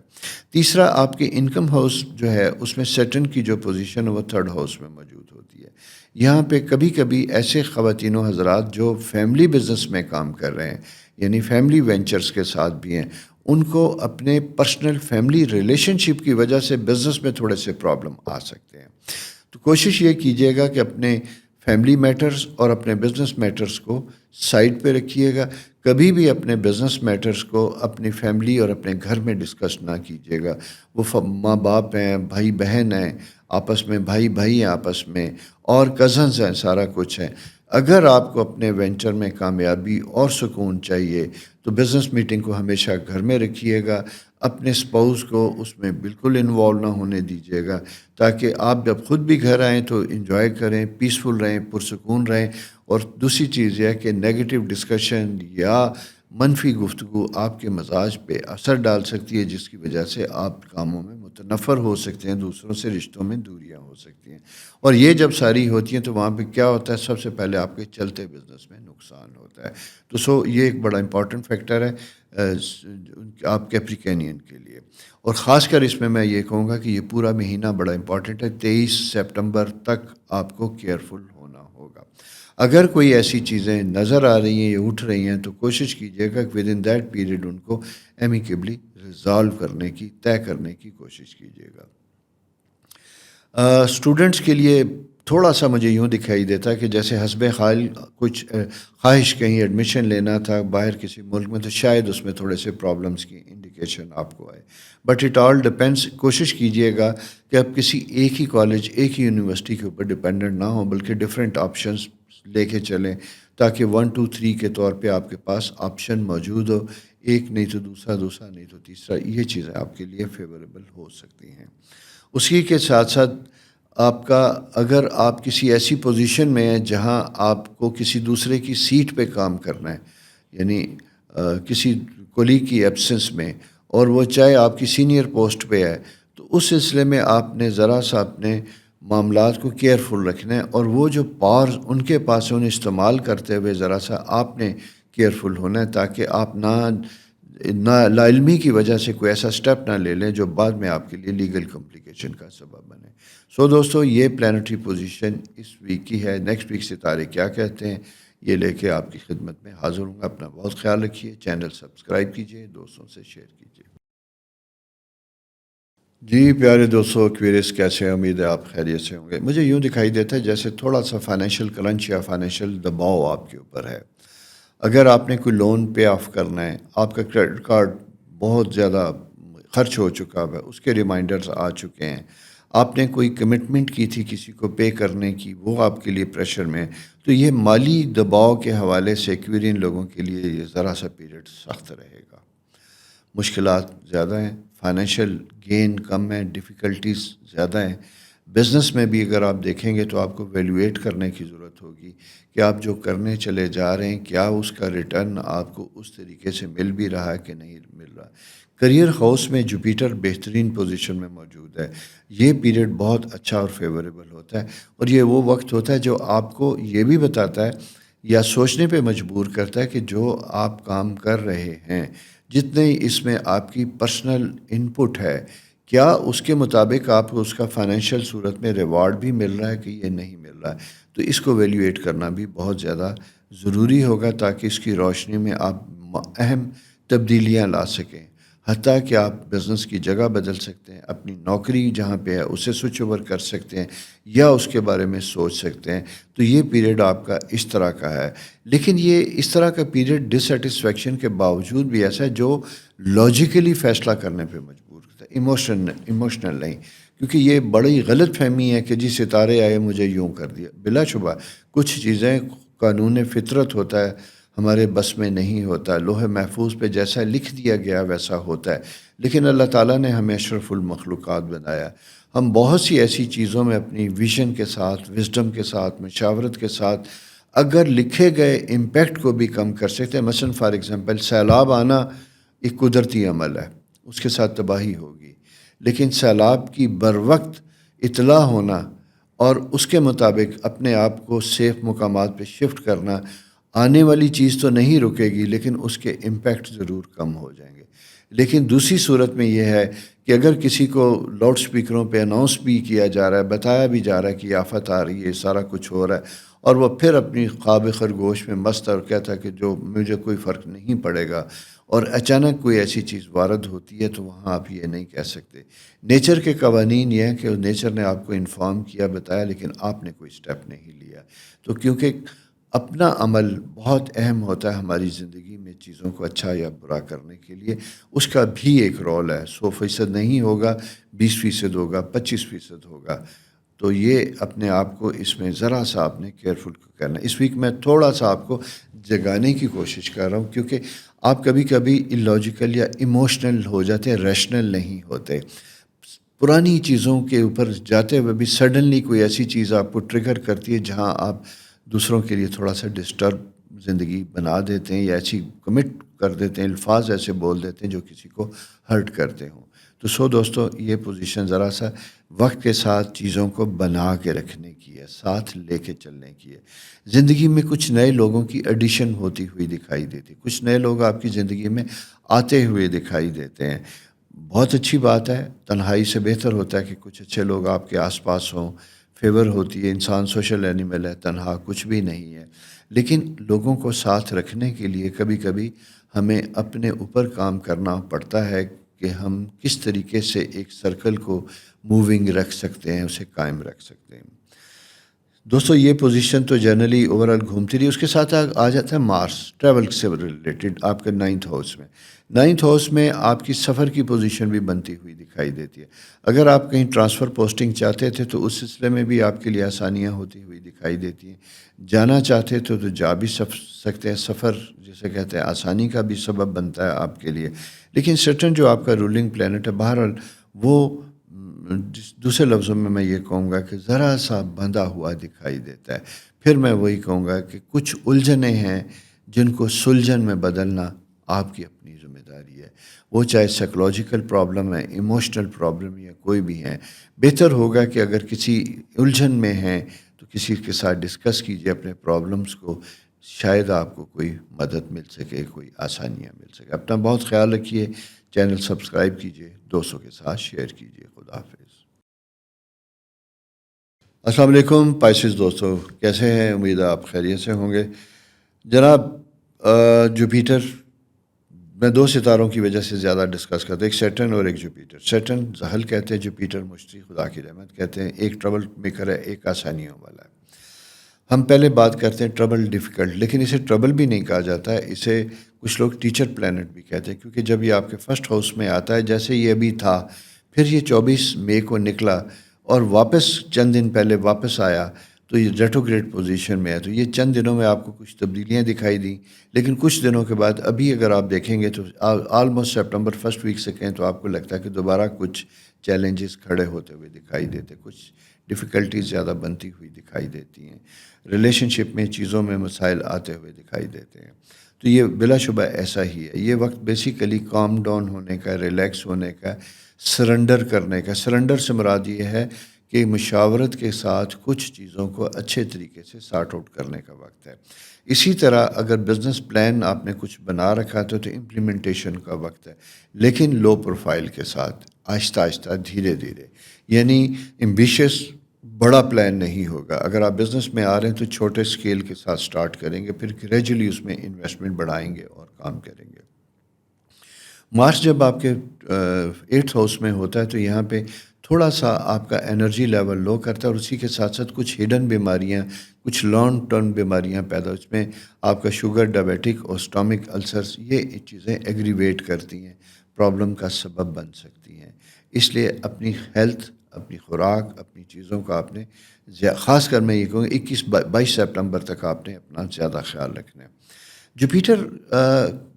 تیسرا، آپ کے انکم ہاؤس جو ہے اس میں سیٹن کی جو پوزیشن ہے وہ تھرڈ ہاؤس میں موجود ہوتی ہے۔ یہاں پہ کبھی کبھی ایسے خواتین و حضرات جو فیملی بزنس میں کام کر رہے ہیں، یعنی فیملی وینچرز کے ساتھ بھی ہیں، ان کو اپنے پرسنل فیملی ریلیشن شپ کی وجہ سے بزنس میں تھوڑے سے پرابلم آ سکتے ہیں۔ تو کوشش یہ کیجیے گا کہ اپنے فیملی میٹرز اور اپنے بزنس میٹرز کو سائڈ پہ رکھیے گا۔ کبھی بھی اپنے بزنس میٹرز کو اپنی فیملی اور اپنے گھر میں ڈسکس نہ کیجیے گا۔ وہ ماں باپ ہیں، بھائی بہن ہیں آپس میں، بھائی بھائی ہیں آپس میں، اور کزنز ہیں، سارا کچھ ہے۔ اگر آپ کو اپنے وینچر میں کامیابی اور سکون چاہیے تو بزنس میٹنگ کو ہمیشہ گھر میں رکھیے گا، اپنے اسپاؤس کو اس میں بالکل انوالو نہ ہونے دیجیے گا، تاکہ آپ جب خود بھی گھر آئیں تو انجوائے کریں، پیسفل رہیں، پرسکون رہیں۔ اور دوسری چیز یہ ہے کہ نیگیٹو ڈسکشن یا منفی گفتگو آپ کے مزاج پہ اثر ڈال سکتی ہے، جس کی وجہ سے آپ کاموں میں متنفر ہو سکتے ہیں، دوسروں سے رشتوں میں دوریاں ہو سکتی ہیں۔ اور یہ جب ساری ہوتی ہیں تو وہاں پہ کیا ہوتا ہے، سب سے پہلے آپ کے چلتے بزنس میں نقصان ہوتا ہے۔ تو یہ ایک بڑا امپورٹنٹ فیکٹر ہے آپ کیپریکینین کے لیے۔ اور خاص کر اس میں یہ کہوں گا کہ یہ پورا مہینہ بڑا امپورٹنٹ ہے، 23 سپٹمبر تک آپ کو کیئرفل ہونا ہوگا۔ اگر کوئی ایسی چیزیں نظر آ رہی ہیں یا اٹھ رہی ہیں تو کوشش کیجیے گا کہ ود ان دیٹ پیریڈ ان کو ایمیکیبلی ریزالو کرنے کی، طے کرنے کی کوشش کیجیے گا۔ اسٹوڈنٹس کے لیے تھوڑا سا مجھے یوں دکھائی دیتا ہے کہ جیسے حسب حال کچھ خواہش کہیں ایڈمیشن لینا تھا باہر کسی ملک میں، تو شاید اس میں تھوڑے سے پرابلمس کی انڈیکیشن آپ کو آئے، بٹ اٹ آل ڈپینڈس۔ کوشش کیجیے گا کہ آپ کسی ایک ہی کالج، ایک ہی یونیورسٹی کے اوپر ڈپینڈنٹ نہ ہوں، بلکہ ڈفرینٹ آپشنس لے کے چلیں، تاکہ 1 2 3 کے طور پہ آپ کے پاس آپشن موجود ہو، ایک نہیں تو دوسرا، دوسرا نہیں تو تیسرا۔ یہ چیزیں آپ کے لیے فیوریبل ہو سکتی ہیں۔ اسی کے ساتھ ساتھ اگر آپ کسی ایسی پوزیشن میں ہیں جہاں آپ کو کسی دوسرے کی سیٹ پہ کام کرنا ہے، یعنی کسی کولیگ کی ایبسنس میں، اور وہ چاہے آپ کی سینئر پوسٹ پہ ہے، تو اس سلسلے میں آپ نے ذرا سا اپنے معاملات کو کیئرفل رکھنا ہے، اور وہ جو پاورز ان کے پاس ہیں انہیں استعمال کرتے ہوئے ذرا سا آپ نے کیئرفل ہونا ہے، تاکہ آپ لا علمی کی وجہ سے کوئی ایسا سٹیپ نہ لے لیں جو بعد میں آپ کے لیے لیگل کمپلیکیشن کا سبب بنے۔ دوستو، یہ پلانٹری پوزیشن اس ویک کی ہے۔ نیکسٹ ویک ستارے کیا کہتے ہیں یہ لے کے آپ کی خدمت میں حاضر ہوں گا۔ اپنا بہت خیال رکھیے، چینل سبسکرائب کیجیے، دوستوں سے شیئر کیجیے۔ جی پیارے دوستو، ایکویریس کیسے ہیں؟ امید ہے آپ خیریت سے ہوں گے۔ مجھے یوں دکھائی دیتا ہے جیسے تھوڑا سا فائنینشیل کرنچ یا فائنینشیل دباؤ آپ کے اوپر ہے۔ اگر آپ نے کوئی لون پے آف کرنا ہے، آپ کا کریڈٹ کارڈ بہت زیادہ خرچ ہو چکا ہے، اس کے ریمائنڈرز آ چکے ہیں، آپ نے کوئی کمٹمنٹ کی تھی کسی کو پے کرنے کی، وہ آپ کے لیے پریشر میں، تو یہ مالی دباؤ کے حوالے سے ایکویرین لوگوں کے لیے یہ ذرا سا پیریڈ سخت رہے گا۔ مشکلات زیادہ ہیں، فائنینشیل گین کم ہے، ڈیفیکلٹیز زیادہ ہیں۔ بزنس میں بھی اگر آپ دیکھیں گے تو آپ کو ویلیویٹ کرنے کی ضرورت ہوگی کہ آپ جو کرنے چلے جا رہے ہیں کیا اس کا ریٹرن آپ کو اس طریقے سے مل بھی رہا ہے کہ نہیں مل رہا۔ کریئر ہاؤس میں جوپیٹر بہترین پوزیشن میں موجود ہے، یہ پیریڈ بہت اچھا اور فیوریبل ہوتا ہے، اور یہ وہ وقت ہوتا ہے جو آپ کو یہ بھی بتاتا ہے یا سوچنے پہ مجبور کرتا ہے کہ جو آپ کام کر رہے ہیں، جتنے اس میں آپ کی پرسنل انپٹ ہے، کیا اس کے مطابق آپ کو اس کا فائنینشیل صورت میں ریوارڈ بھی مل رہا ہے کہ یہ نہیں مل رہا ہے۔ تو اس کو ویلیویٹ کرنا بھی بہت زیادہ ضروری ہوگا، تاکہ اس کی روشنی میں آپ اہم تبدیلیاں لا سکیں، حتیٰ کہ آپ بزنس کی جگہ بدل سکتے ہیں، اپنی نوکری جہاں پہ ہے اسے سوئچ اوور کر سکتے ہیں، یا اس کے بارے میں سوچ سکتے ہیں۔ تو یہ پیریڈ آپ کا اس طرح کا ہے، لیکن یہ اس طرح کا پیریڈ ڈسسیٹسفیکشن کے باوجود بھی ایسا ہے جو لاجیکلی فیصلہ کرنے پہ مجبور کرتا ہے، ایموشنل نہیں، کیونکہ یہ بڑی غلط فہمی ہے کہ جی ستارے آئے مجھے یوں کر دیا۔ بلا شبہ کچھ چیزیں قانون فطرت ہوتا ہے، ہمارے بس میں نہیں ہوتا، لوح محفوظ پہ جیسا لکھ دیا گیا ویسا ہوتا ہے، لیکن اللہ تعالیٰ نے ہمیں اشرف المخلوقات بنایا۔ ہم بہت سی ایسی چیزوں میں اپنی ویژن کے ساتھ، وزڈم کے ساتھ، مشاورت کے ساتھ اگر لکھے گئے امپیکٹ کو بھی کم کر سکتے ہیں۔ مثلا فار ایگزامپل سیلاب آنا ایک قدرتی عمل ہے، اس کے ساتھ تباہی ہوگی، لیکن سیلاب کی بروقت اطلاع ہونا اور اس کے مطابق اپنے آپ کو سیف مقامات پہ شفٹ کرنا آنے والی چیز تو نہیں رکے گی لیکن اس کے امپیکٹ ضرور کم ہو جائیں گے. لیکن دوسری صورت میں یہ ہے کہ اگر کسی کو لاؤڈ سپیکروں پہ اناؤنس بھی کیا جا رہا ہے، بتایا بھی جا رہا ہے کہ یہ آفت آ رہی ہے، سارا کچھ ہو رہا ہے، اور وہ پھر اپنی خواب خرگوش میں مست اور کہتا ہے کہ جو مجھے کوئی فرق نہیں پڑے گا، اور اچانک کوئی ایسی چیز وارد ہوتی ہے تو وہاں آپ یہ نہیں کہہ سکتے. نیچر کے قوانین یہ ہیں کہ نیچر نے آپ کو انفارم کیا، بتایا، لیکن آپ نے کوئی سٹیپ نہیں لیا. تو کیونکہ اپنا عمل بہت اہم ہوتا ہے ہماری زندگی میں چیزوں کو اچھا یا برا کرنے کے لیے، اس کا بھی ایک رول ہے. 100% نہیں ہوگا، 20% ہوگا، 25% ہوگا. تو یہ اپنے آپ کو اس میں ذرا سا آپ نے کیئرفل کرنا ہے. اس ویک میں تھوڑا سا آپ کو جگانے کی کوشش کر رہا ہوں، کیونکہ آپ کبھی کبھی اللاجیکل یا ایموشنل ہو جاتے ہیں، ریشنل نہیں ہوتے. پرانی چیزوں کے اوپر جاتے ہوئے بھی سڈنلی کوئی ایسی چیز آپ کو ٹریگر کرتی ہے جہاں آپ دوسروں کے لیے تھوڑا سا ڈسٹرب زندگی بنا دیتے ہیں، یا ایسی کمٹ کر دیتے ہیں، الفاظ ایسے بول دیتے ہیں جو کسی کو ہرٹ کرتے ہوں. تو دوستو، یہ پوزیشن ذرا سا وقت کے ساتھ چیزوں کو بنا کے رکھنے کی ہے، ساتھ لے کے چلنے کی ہے. زندگی میں کچھ نئے لوگوں کی ایڈیشن ہوتی ہوئی دکھائی دیتی، کچھ نئے لوگ آپ کی زندگی میں آتے ہوئے دکھائی دیتے ہیں. بہت اچھی بات ہے، تنہائی سے بہتر ہوتا ہے کہ کچھ اچھے لوگ آپ کے آس پاس ہوں. فیور ہوتی ہے، انسان سوشل اینیمل ہے، تنہا کچھ بھی نہیں ہے. لیکن لوگوں کو ساتھ رکھنے کے لیے کبھی کبھی ہمیں اپنے اوپر کام کرنا پڑتا ہے کہ ہم کس طریقے سے ایک سرکل کو موونگ رکھ سکتے ہیں، اسے قائم رکھ سکتے ہیں. دوستو، یہ پوزیشن تو جنرلی اوورال گھومتی رہی. اس کے ساتھ آ جاتا ہے مارس، ٹریول سے ریلیٹڈ آپ کے 9th ہاؤس میں. 9th ہاؤس میں آپ کی سفر کی پوزیشن بھی بنتی ہوئی دکھائی دیتی ہے. اگر آپ کہیں ٹرانسفر پوسٹنگ چاہتے تھے تو اس سلسلے میں بھی آپ کے لیے آسانیاں ہوتی ہوئی دکھائی دیتی ہیں. جانا چاہتے تھے تو جا بھی سکتے ہیں. سفر جسے کہتے ہیں آسانی کا بھی سبب بنتا ہے آپ کے لیے. لیکن سٹرن جو آپ کا رولنگ پلینٹ ہے، بہرحال وہ دوسرے لفظوں میں میں یہ کہوں گا کہ ذرا سا بندھا ہوا دکھائی دیتا ہے. پھر میں وہی کہوں گا کہ کچھ الجھنیں ہیں جن کو سلجھن میں بدلنا آپ کی اپنی ذمہ داری ہے. وہ چاہے سائیکولوجیکل پرابلم ہے، ایموشنل پرابلم یا کوئی بھی ہے. بہتر ہوگا کہ اگر کسی الجھن میں ہیں تو کسی کے ساتھ ڈسکس کیجیے اپنے پرابلمس کو. شاید آپ کو کوئی مدد مل سکے، کوئی آسانیاں مل سکے. اپنا بہت خیال رکھیے. چینل سبسکرائب کیجیے، دوستوں کے ساتھ شیئر کیجیے. خدا حافظ. السلام علیکم پائسز دوستو، کیسے ہیں؟ امید ہے آپ خیریت سے ہوں گے. جناب، جوپیٹر میں 2 ستاروں کی وجہ سے زیادہ ڈسکس کرتے ہیں، ایک سیٹرن اور ایک جوپیٹر. سیٹرن زحل کہتے ہیں، جوپیٹر مشتری خدا کی رحمت کہتے ہیں. ایک ٹربل میکر ہے، ایک آسانیوں والا ہے. ہم پہلے بات کرتے ہیں ٹربل ڈیفیکلٹ، لیکن اسے ٹربل بھی نہیں کہا جاتا ہے، اسے کچھ لوگ ٹیچر پلینٹ بھی کہتے ہیں، کیونکہ جب یہ آپ کے فرسٹ ہاؤس میں آتا ہے، جیسے یہ ابھی تھا، پھر یہ 24 مئی کو نکلا اور واپس چند دن پہلے واپس آیا، تو یہ ریٹروگریڈ پوزیشن میں ہے. تو یہ چند دنوں میں آپ کو کچھ تبدیلیاں دکھائی دیں، لیکن کچھ دنوں کے بعد ابھی اگر آپ دیکھیں گے تو آلموسٹ سپٹمبر فرسٹ ویک سے کہیں تو آپ کو لگتا ہے کہ دوبارہ کچھ چیلنجز کھڑے ہوتے ہوئے دکھائی دیتے، کچھ ڈیفیکلٹیز زیادہ بنتی ہوئی دکھائی دیتی ہیں. ریلیشن شپ میں چیزوں میں مسائل آتے ہوئے دکھائی دیتے ہیں. تو یہ بلا شبہ ایسا ہی ہے. یہ وقت بیسیکلی کام ڈاؤن ہونے کا، ریلیکس ہونے کا، سرنڈر کرنے کا. سرنڈر سے مراد یہ ہے کہ مشاورت کے ساتھ کچھ چیزوں کو اچھے طریقے سے سارٹ آؤٹ کرنے کا وقت ہے. اسی طرح اگر بزنس پلان آپ نے کچھ بنا رکھا تھا تو امپلیمنٹیشن کا وقت ہے، لیکن لو پروفائل کے ساتھ، آہستہ آہستہ، دھیرے دھیرے. یعنی ایمبیشس بڑا پلان نہیں ہوگا. اگر آپ بزنس میں آ رہے ہیں تو چھوٹے اسکیل کے ساتھ سٹارٹ کریں گے، پھر گریجولی اس میں انویسٹمنٹ بڑھائیں گے اور کام کریں گے. مارس جب آپ کے 8th ہاؤس میں ہوتا ہے تو یہاں پہ تھوڑا سا آپ کا انرجی لیول لو کرتا ہے، اور اسی کے ساتھ ساتھ کچھ ہڈن بیماریاں، کچھ لانگ ٹرم بیماریاں پیدا، اس میں آپ کا شوگر، ڈائبیٹک اور اسٹامک السرس، یہ چیزیں ایگریویٹ کرتی ہیں، پرابلم کا سبب بن سکتی ہیں. اس لیے اپنی ہیلتھ، اپنی خوراک، اپنی چیزوں کا آپ نے خاص کر میں یہ کہوں گا 21-22 سپٹمبر تک آپ نے اپنا زیادہ خیال رکھنا ہے. جوپیٹر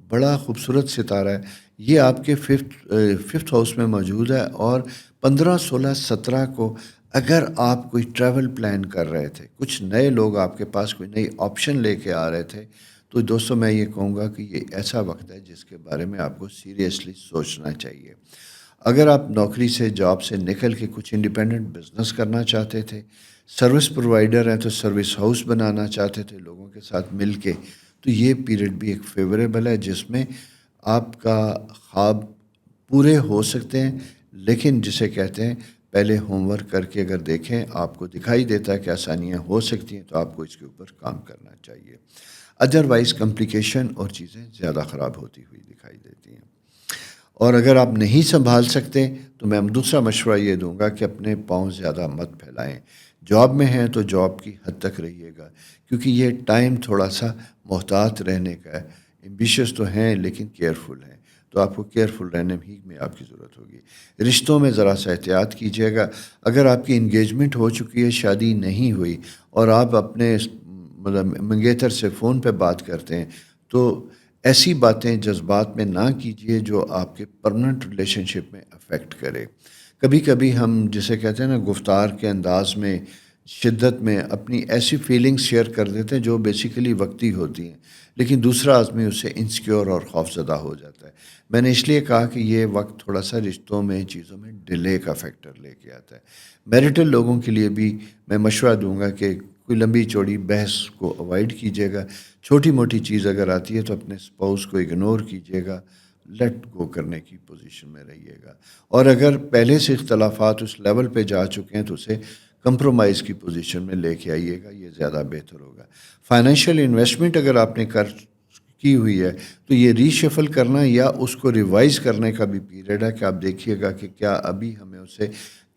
بڑا خوبصورت ستارہ ہے. یہ آپ کے 5th ہاؤس میں موجود ہے، اور 15، 16، 17 کو اگر آپ کوئی ٹریول پلان کر رہے تھے، کچھ نئے لوگ آپ کے پاس کوئی نئی آپشن لے کے آ رہے تھے، تو دوستوں میں یہ کہوں گا کہ یہ ایسا وقت ہے جس کے بارے میں آپ کو سیریسلی سوچنا چاہیے. اگر آپ نوکری سے، جاب سے نکل کے کچھ انڈیپینڈنٹ بزنس کرنا چاہتے تھے، سروس پرووائڈر ہیں تو سروس ہاؤس بنانا چاہتے تھے لوگوں کے ساتھ مل کے، تو یہ پیریڈ بھی ایک فیوریبل ہے جس میں آپ کا خواب پورے ہو سکتے ہیں، لیکن جسے کہتے ہیں پہلے ہوم ورک کر کے اگر دیکھیں آپ کو دکھائی دیتا ہے کہ آسانیاں ہو سکتی ہیں تو آپ کو اس کے اوپر کام کرنا چاہیے، ادروائز کمپلیکیشن اور چیزیں زیادہ خراب ہوتی ہوئی دکھائی دیتی ہیں۔ اور اگر آپ نہیں سنبھال سکتے تو میں دوسرا مشورہ یہ دوں گا کہ اپنے پاؤں زیادہ مت پھیلائیں، جاب میں ہیں تو جاب کی حد تک رہیے گا، کیونکہ یہ ٹائم تھوڑا سا محتاط رہنے کا ہے، ایمبیشیس تو ہیں لیکن کیئرفل ہیں، تو آپ کو کیئرفل رہنے ہی میں آپ کی ضرورت ہوگی۔ رشتوں میں ذرا سا احتیاط کیجیے گا، اگر آپ کی انگیجمنٹ ہو چکی ہے، شادی نہیں ہوئی، اور آپ اپنے مطلب منگیتر سے فون پہ بات کرتے ہیں تو ایسی باتیں جذبات میں نہ کیجیے جو آپ کے پرمننٹ ریلیشن شپ میں افیکٹ کرے۔ کبھی کبھی ہم جسے کہتے ہیں نا گفتار کے انداز میں شدت میں اپنی ایسی فیلنگز شیئر کر دیتے ہیں جو بیسیکلی وقتی ہوتی ہیں، لیکن دوسرا آدمی اس سے انسیکیور اور خوفزدہ ہو جاتا ہے۔ میں نے اس لیے کہا کہ یہ وقت تھوڑا سا رشتوں میں چیزوں میں ڈیلے کا فیکٹر لے کے آتا ہے۔ میرٹل لوگوں کے لیے بھی میں مشورہ دوں گا کہ کوئی لمبی چوڑی بحث کو اوائڈ کیجیے گا، چھوٹی موٹی چیز اگر آتی ہے تو اپنے اسپاؤس کو اگنور کیجیے گا، لیٹ گو کرنے کی پوزیشن میں رہیے گا، اور اگر پہلے سے اختلافات اس لیول پہ جا چکے ہیں تو اسے کمپرومائز کی پوزیشن میں لے کے آئیے گا، یہ زیادہ بہتر ہوگا۔ فائنینشیل انویسٹمنٹ اگر آپ نے کی ہوئی ہے تو یہ ری شفل کرنا یا اس کو ریوائز کرنے کا بھی پیریڈ ہے کہ آپ دیکھیے گا کہ کیا ابھی ہمیں اسے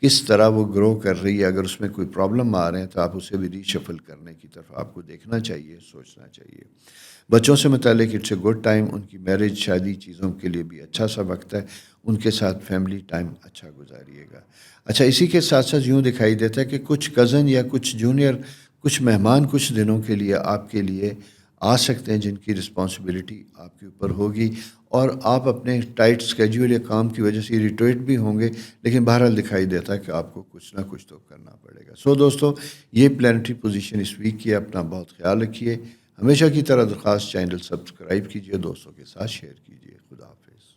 کس طرح وہ گرو کر رہی ہے، اگر اس میں کوئی پرابلم آ رہے ہیں تو آپ اسے بھی ری شفل کرنے کی طرف آپ کو دیکھنا چاہیے، سوچنا چاہیے۔ بچوں سے متعلق اٹس اے گڈ ٹائم، ان کی میرج شادی چیزوں کے لیے بھی اچھا سا وقت ہے، ان کے ساتھ فیملی ٹائم اچھا گزاریے گا۔ اچھا، اسی کے ساتھ ساتھ یوں دکھائی دیتا ہے کہ کچھ کزن یا کچھ جونیئر، کچھ مہمان کچھ دنوں کے لیے آپ کے لیے آ سکتے ہیں جن کی رسپانسبلٹی آپ کے اوپر ہوگی، اور آپ اپنے ٹائٹ اسکیجول یا کام کی وجہ سے اریٹیٹ بھی ہوں گے، لیکن بہرحال دکھائی دیتا ہے کہ آپ کو کچھ نہ کچھ تو کرنا پڑے گا۔ سو دوستو، یہ پلانٹری پوزیشن اس ویک کی، اپنا بہت خیال رکھیے، ہمیشہ کی طرح درخواست چینل سبسکرائب کیجیے، دوستوں کے ساتھ شیئر کیجیے۔ خدا حافظ۔